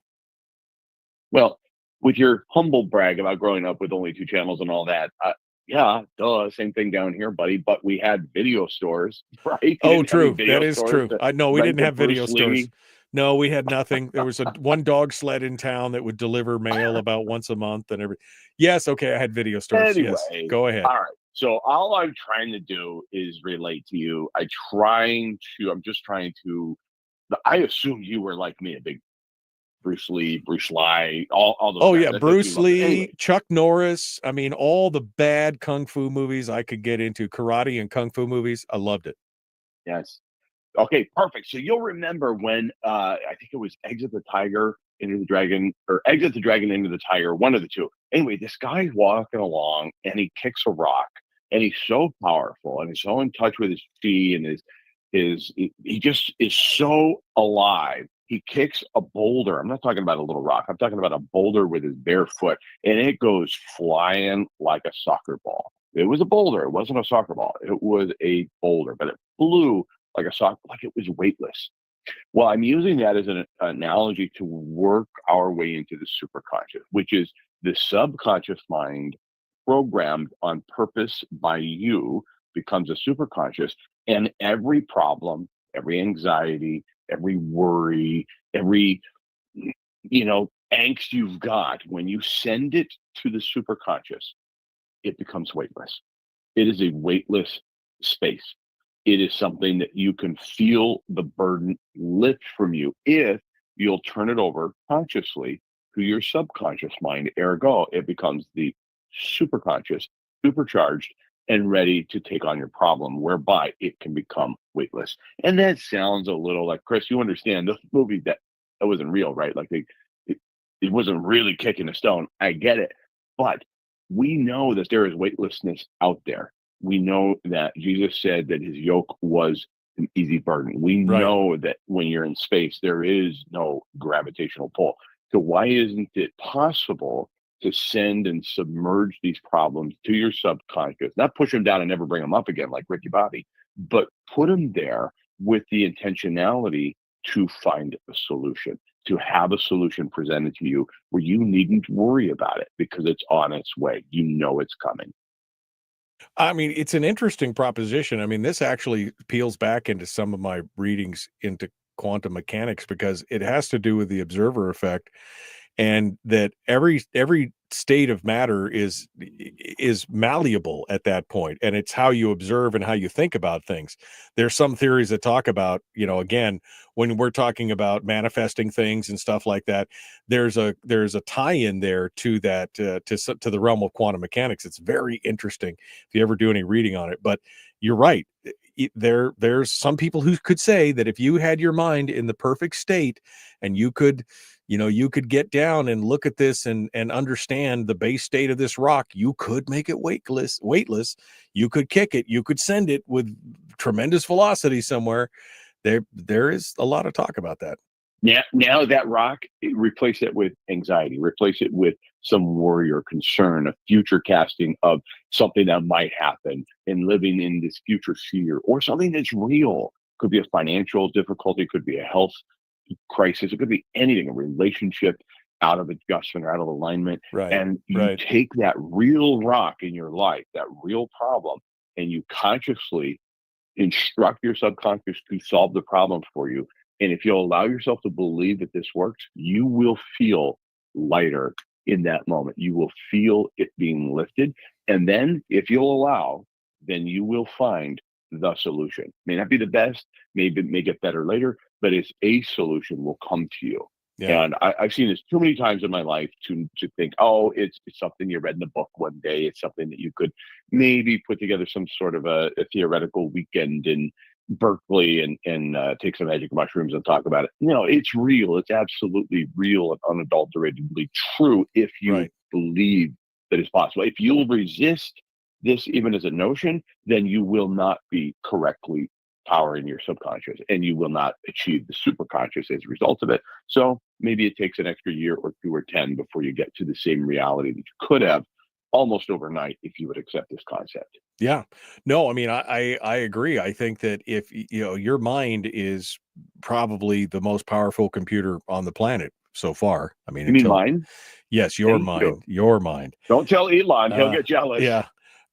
Well, with your humble brag about growing up with only 2 channels and all that, yeah, same thing down here, buddy. But we had video stores, right? Oh, true. That is true. No, we didn't have video stores. No, we had nothing. There was one dog sled in town that would deliver mail about once a month and everything. Yes, okay, I had video stores. Anyway, yes, go ahead. All right. So all I'm trying to do is relate to you. I'm just trying to. I assume you were like me, a big Bruce Lee, all those. Oh guys. Yeah, Bruce Lee, anyway. Chuck Norris. All the bad kung fu movies I could get into, karate and kung fu movies. I loved it. Yes. Okay, perfect. So you'll remember when I think it was Exit the Tiger, Into the Dragon, or Exit the Dragon, Into the Tiger, one of the two. Anyway, this guy's walking along and he kicks a rock, and he's so powerful and he's so in touch with his chi and he just is so alive. He kicks a boulder. I'm not talking about a little rock. I'm talking about a boulder with his bare foot, and it goes flying like a soccer ball. It was a boulder. It wasn't a soccer ball. It was a boulder, but it flew like it was weightless. Well, I'm using that as an analogy to work our way into the superconscious, which is the subconscious mind programmed on purpose by you becomes a superconscious, and every problem, every anxiety, every worry, every angst you've got, when you send it to the superconscious, it becomes weightless. It is a weightless space. It is something that you can feel the burden lift from you if you'll turn it over consciously to your subconscious mind. Ergo, it becomes the superconscious, supercharged, and ready to take on your problem, whereby it can become weightless. And that sounds a little like, Chris, you understand the movie that wasn't real, right? Like it wasn't really kicking a stone. I get it. But we know that there is weightlessness out there. We know that Jesus said that his yoke was an easy burden. We know that when you're in space, there is no gravitational pull. So why isn't it possible to send and submerge these problems to your subconscious, not push them down and never bring them up again like Ricky Bobby, but put them there with the intentionality to find a solution, to have a solution presented to you where you needn't worry about it because it's on its way. You know it's coming. I mean, it's an interesting proposition. I mean, this actually peels back into some of my readings into quantum mechanics because it has to do with the observer effect, and that every state of matter is malleable at that point, and it's how you observe and how you think about things. There's some theories that talk about, again, when we're talking about manifesting things and stuff like that, there's a tie-in there to that to the realm of quantum mechanics. It's very interesting if you ever do any reading on it. But you're right. There's some people who could say that if you had your mind in the perfect state and you could get down and look at this and understand the base state of this rock, you could make it weightless. You could kick it. You could send it with tremendous velocity somewhere. There is a lot of talk about that. Now that rock, replace it with anxiety, replace it with some worry or concern, a future casting of something that might happen and living in this future fear or something that's real. Could be a financial difficulty, could be a health crisis, it could be anything, a relationship out of adjustment or out of alignment. Right. And you take that real rock in your life, that real problem, and you consciously instruct your subconscious to solve the problem for you. And if you'll allow yourself to believe that this works, you will feel lighter in that moment. You will feel it being lifted. And then if you'll allow, then you will find the solution. May not be the best, maybe it may get better later, but it's a solution will come to you. Yeah. And I've seen this too many times in my life to think, oh, it's something you read in a book one day. It's something that you could maybe put together some sort of a theoretical weekend in Berkeley and take some magic mushrooms and talk about it. No, it's real. It's absolutely real and unadulteratedly true if you believe that it's possible. If you'll resist this even as a notion, then you will not be correctly powering your subconscious and you will not achieve the superconscious as a result of it. So maybe it takes an extra year or 2 or 10 before you get to the same reality that you could have almost overnight if you would accept this concept. Yeah. No, I mean, I agree. I think that if your mind is probably the most powerful computer on the planet so far. I mean, you mean mine? Yes, your mind. Your mind. Don't tell Elon, he'll get jealous. Yeah.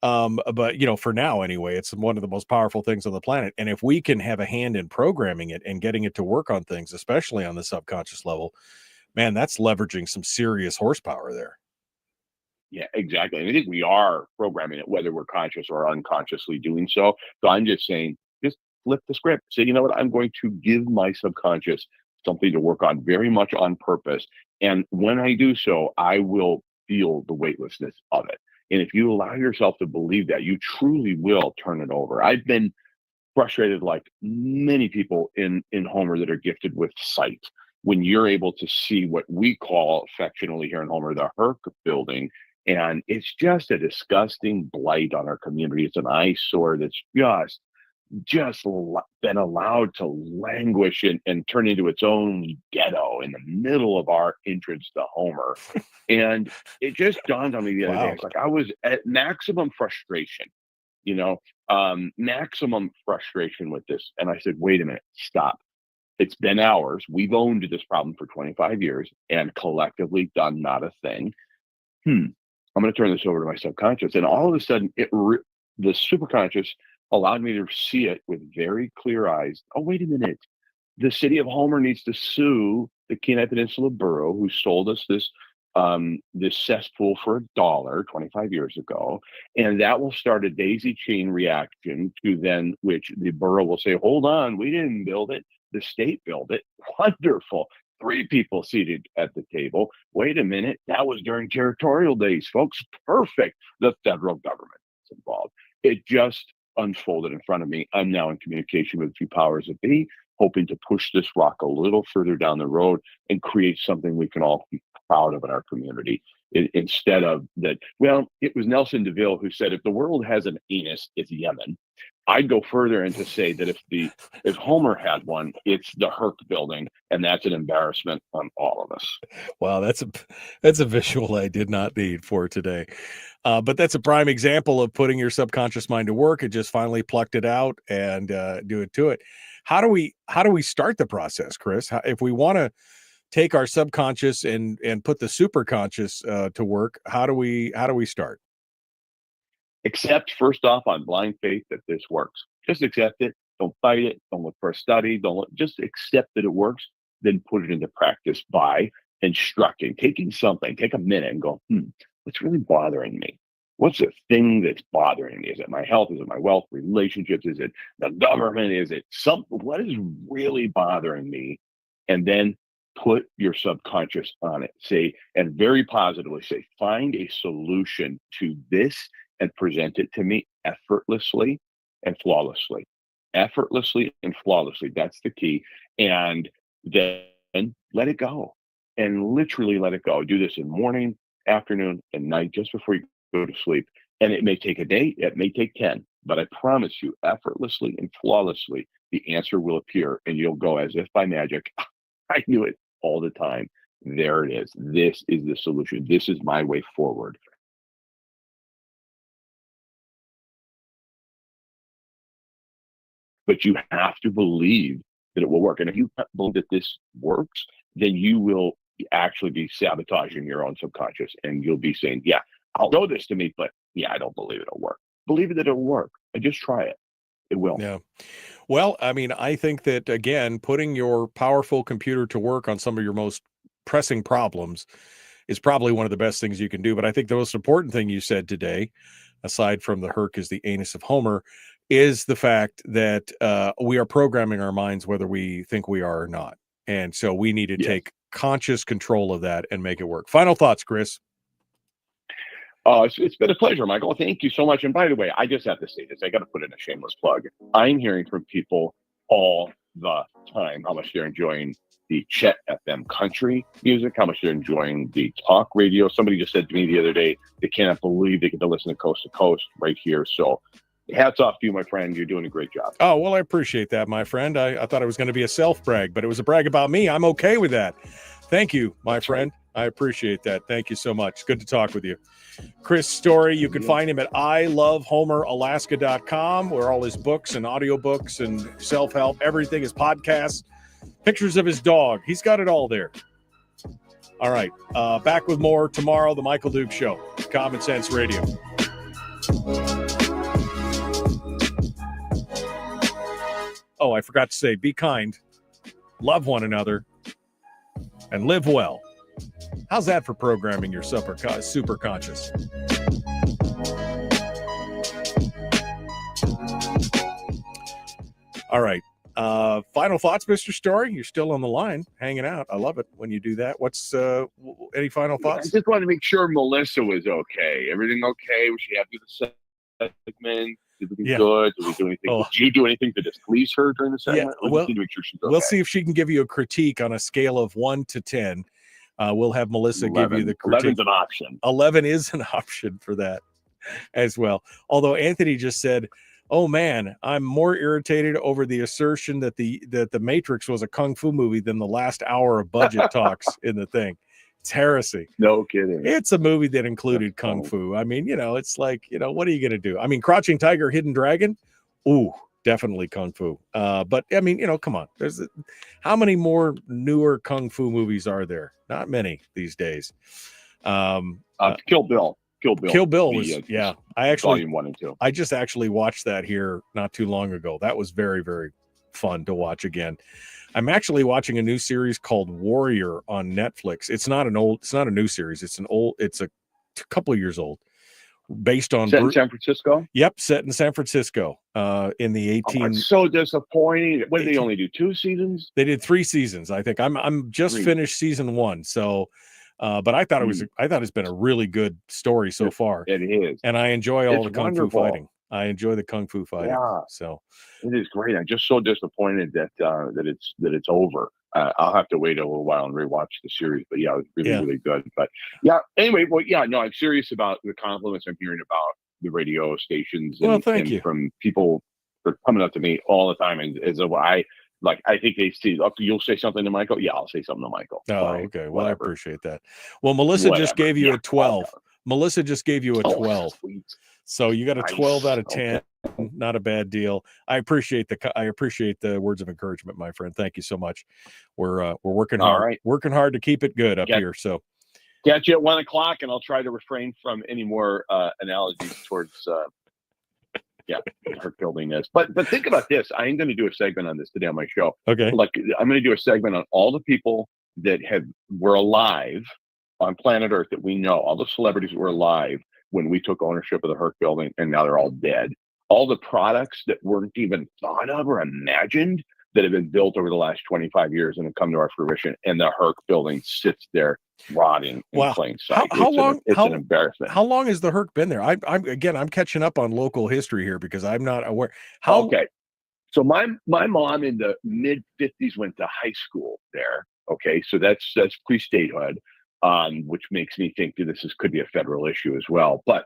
But for now anyway, it's one of the most powerful things on the planet. And if we can have a hand in programming it and getting it to work on things, especially on the subconscious level, man, that's leveraging some serious horsepower there. Yeah, exactly. And I think we are programming it, whether we're conscious or unconsciously doing so. So I'm just saying, just flip the script. Say, you know what? I'm going to give my subconscious something to work on very much on purpose. And when I do so, I will feel the weightlessness of it. And if you allow yourself to believe that, you truly will turn it over. I've been frustrated, like many people in Homer that are gifted with sight, when you're able to see what we call affectionately here in Homer, the Herc building. And it's just a disgusting blight on our community. It's an eyesore that's just been allowed to languish and turn into its own ghetto in the middle of our entrance to Homer. And it just dawned on me the other day. It's like I was at maximum frustration, maximum frustration with this. And I said, wait a minute, stop. It's been hours. We've owned this problem for 25 years and collectively done not a thing. I'm going to turn this over to my subconscious. And all of a sudden, the superconscious allowed me to see it with very clear eyes. Oh, wait a minute. The city of Homer needs to sue the Kenai Peninsula Borough, who sold us this cesspool for $1 25 years ago. And that will start a daisy chain reaction to then which the borough will say, hold on, we didn't build it. The state built it. Wonderful. 3 people seated at the table. Wait a minute. That was during territorial days, folks. Perfect. The federal government is involved. It just unfolded in front of me. I'm now in communication with 2 powers that be, hoping to push this rock a little further down the road and create something we can all be proud of in our community. Instead of that, well, it was Nelson DeVille who said, if the world has an anus, it's Yemen. I'd go further and to say that if Homer had one, it's the Herc building, and that's an embarrassment on all of us. Wow, that's a visual I did not need for today. But that's a prime example of putting your subconscious mind to work. It just finally plucked it out and do it to it. How do we start the process, Chris? If we want to take our subconscious and put the superconscious to work, how do we start? Accept first off on blind faith that this works. Just accept it. Don't fight it. Don't look for a study. Just accept that it works. Then put it into practice by instructing, taking something, take a minute and go, what's really bothering me? What's the thing that's bothering me? Is it my health? Is it my wealth, relationships? Is it the government? Is it what is really bothering me? And then put your subconscious on it. Say, and very positively say, find a solution to this and present it to me effortlessly and flawlessly. Effortlessly and flawlessly. That's the key. And then let it go. And literally let it go. Do this in morning, afternoon, and night, just before you go to sleep. And it may take a day, it may take 10, but I promise you, effortlessly and flawlessly, the answer will appear and you'll go as if by magic. I knew it all the time. There it is. This is the solution. This is my way forward. But you have to believe that it will work. And if you believe that this works, then you will actually be sabotaging your own subconscious. And you'll be saying, yeah, I'll know this to me, but yeah, I don't believe it'll work. Believe that it'll work. And just try it. It will. Yeah. Well, I mean, I think that, again, putting your powerful computer to work on some of your most pressing problems is probably one of the best things you can do. But I think the most important thing you said today, aside from the Herc is the anus of Homer, is the fact that we are programming our minds whether we think we are or not. And so we need to take conscious control of that and make it work. Final thoughts, Chris. It's been a pleasure, Michael. Thank you so much. And by the way, I just have to say this. I got to put in a shameless plug. I'm hearing from people all the time how much they're enjoying the Chet FM country music, how much they're enjoying the talk radio. Somebody just said to me the other day, they cannot believe they get to listen to Coast right here. So hats off to you, my friend. You're doing a great job. Oh, well, I appreciate that, my friend. I thought it was going to be a self-brag, but it was a brag about me. I'm okay with that. Thank you, my friend. Right. I appreciate that. Thank you so much. Good to talk with you. Chris Story, you can find him at ilovehomeralaska.com, where all his books and audiobooks and self-help, everything, his podcasts, pictures of his dog. He's got it all there. All right. Back with more tomorrow, The Michael Duke Show, Common Sense Radio. Oh, I forgot to say, be kind, love one another, and live well. How's that for programming your super conscious? All right. Final thoughts, Mr. Story? You're still on the line, hanging out. I love it when you do that. What's any final thoughts? I just wanted to make sure Melissa was okay. Everything okay? Was she happy with the segment? Did we do good? Did we do anything? Did you do anything to displease her during the segment? Yeah, well, make sure she's okay. We'll see if she can give you a critique on a scale of 1 to 10. We'll have Melissa 11. Give you the critique. 11's an option. 11 is an option for that as well. Although Anthony just said, "Oh man, I'm more irritated over the assertion that the Matrix was a kung fu movie than the last hour of budget talks in the thing." It's heresy. No kidding. It's a movie that included kung fu. I mean, it's like, what are you going to do? I mean, Crouching Tiger, Hidden Dragon. Ooh, definitely kung fu. But I mean, come on. How many more newer kung fu movies are there? Not many these days. Kill Bill. Kill Bill was, I actually, volume 1 and 2. I just actually watched that here not too long ago. That was very, very fun to watch again. I'm actually watching a new series called Warrior on Netflix. It's not a new series. It's a couple of years old. based on Set in San Francisco. Yep, set in San Francisco in the 18. It's so disappointing. What did 18 they only do 2 seasons? They did 3 seasons, I think. I'm just 3. finished season 1, so but I thought it's been a really good story so far. It is, and I enjoy all the kung fu wonderful. fighting. I enjoy the kung fu fighting. Yeah. So it is great. I'm just so disappointed that it's over. I'll have to wait a little while and rewatch the series. But yeah, it was really good. But yeah, anyway, well, yeah, no, I'm serious about the compliments I'm hearing about the radio stations. And, thank you. From people that are coming up to me all the time, and as I think they see. Okay, you'll say something to Michael. Yeah, I'll say something to Michael. Oh, Fine, okay. Well, whatever. I appreciate that. Well, Melissa just gave you a 12. Melissa just gave you a 12. Sweet. So you got a 12 out of 10. Okay. Not a bad deal. I appreciate the words of encouragement, my friend. Thank you so much. We're working hard. All right. Working hard to keep it good up here. So catch you at 1:00, and I'll try to refrain from any more analogies towards Herc building this. But think about this. I am going to do a segment on this today on my show. Okay. Like, I'm going to do a segment on all the people that were alive on planet Earth that we know, all the celebrities that were alive when we took ownership of the Herc building, and now they're all dead. All the products that weren't even thought of or imagined that have been built over the last 25 years and have come to our fruition, and the Herc building sits there rotting in plain sight. It's an embarrassment. How long has the Herc been there? I'm catching up on local history here because I'm not aware. Okay. So my mom in the mid 50s went to high school there. Okay. So that's pre-statehood. Which makes me think that could be a federal issue as well. But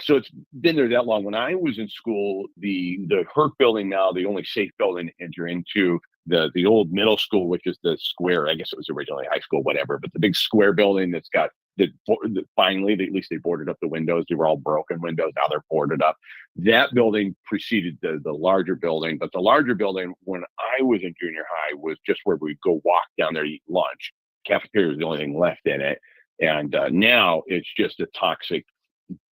so it's been there that long. When I was in school, the Herc building now, the only safe building to enter into, the old middle school, which is the square, I guess it was originally high school, whatever, but the big square building that's got finally, at least they boarded up the windows. They were all broken windows. Now they're boarded up. That building preceded the larger building, but the larger building, when I was in junior high, was just where we'd go walk down there to eat lunch. Cafeteria is the only thing left in it, and now it's just a toxic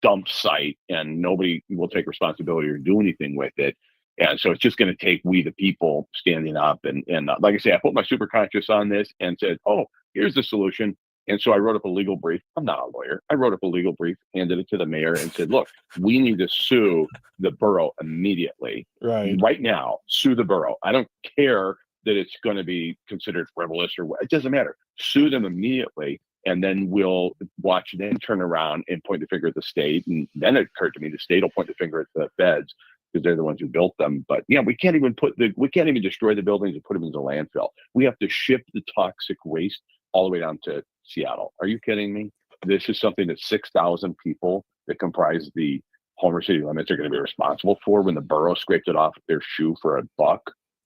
dump site, and nobody will take responsibility or do anything with it. And so it's just going to take we the people standing up and like I say, I put my super conscious on this and said, oh, here's the solution. And so I wrote up a legal brief. I'm not a lawyer. I wrote up a legal brief, handed it to the mayor, and said, look, we need to sue the borough immediately. Right now, sue the borough. I don't care that it's going to be considered frivolous or what. It doesn't matter. Sue them immediately, and then we'll watch them turn around and point the finger at the state. And then it occurred to me the state will point the finger at the feds because they're the ones who built them. But yeah, we can't even destroy the buildings and put them into landfill. We have to ship the toxic waste all the way down to Seattle. Are you kidding me? This is something that 6,000 people that comprise the Homer City limits are going to be responsible for when the borough scraped it off their shoe for $1.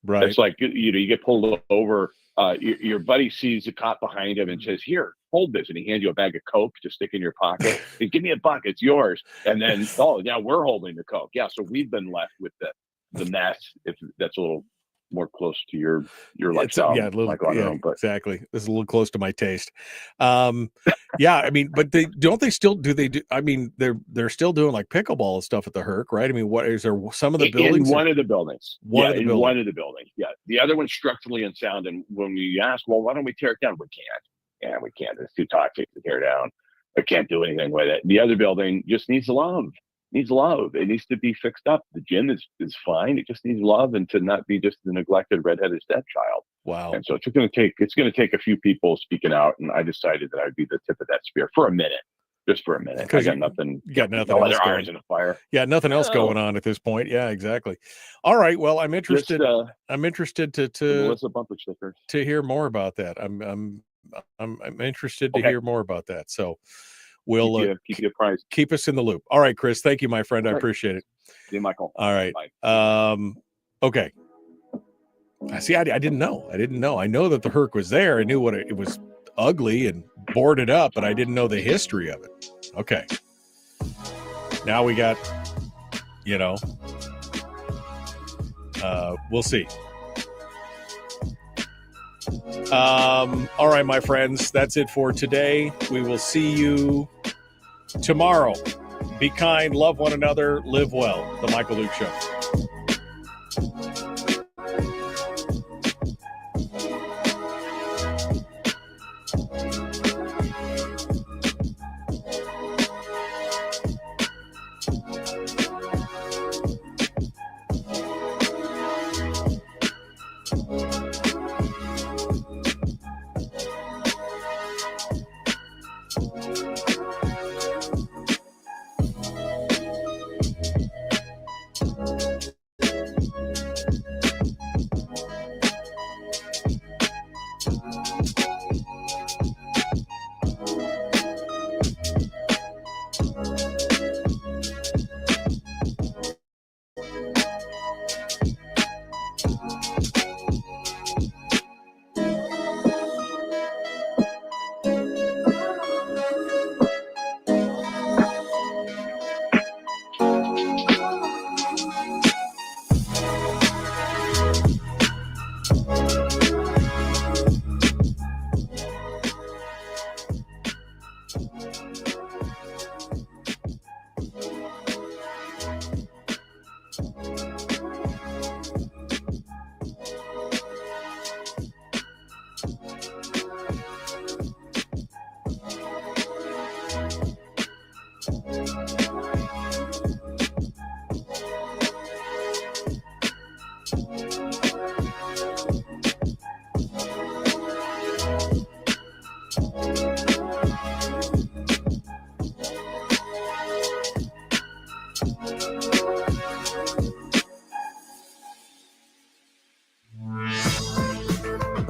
Right. It's like, you get pulled over. Your buddy sees a cop behind him and says, here, hold this. And he hands you a bag of Coke to stick in your pocket. Hey, give me $1. It's yours. And then, now we're holding the Coke. Yeah. So we've been left with the mess. If that's a little more close to your lifestyle. Yeah, a little, but exactly. This is a little close to my taste. Yeah, I mean, but they're still doing like pickleball and stuff at the Herc, right? I mean, what is there some of the buildings? In one of the buildings. One of the buildings. Yeah. The other one's structurally unsound. And when we ask, well, why don't we tear it down? We can't. Yeah, we can't. It's too toxic to tear down. I can't do anything with it. The other building just needs love. It needs to be fixed up. The gym is fine. It just needs love and to not be just the neglected redheaded stepchild. Wow. And so it's going to take a few people speaking out, and I decided that I'd be the tip of that spear for a minute, just for a minute. I got nothing. You got nothing. No else other irons in the fire. Yeah, nothing else going on at this point. Yeah, exactly. All right. Well, I'm interested. I'm interested to hear more about that. I'm interested to hear more about that. So. We'll keep you apprised. Keep us in the loop. All right, Chris. Thank you, my friend. I appreciate it. See you, Michael. All right. Bye. Okay. See, I didn't know. I know that the Herc was there. I knew it was ugly and boarded up, but I didn't know the history of it. Okay. Now we got, we'll see. All right, my friends, that's it for today. We will see you tomorrow. Be kind, love one another, live well. The Michael Luke Show.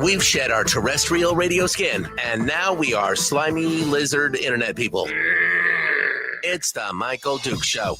We've shed our terrestrial radio skin, and now we are slimy lizard internet people. It's the Michael Duke Show.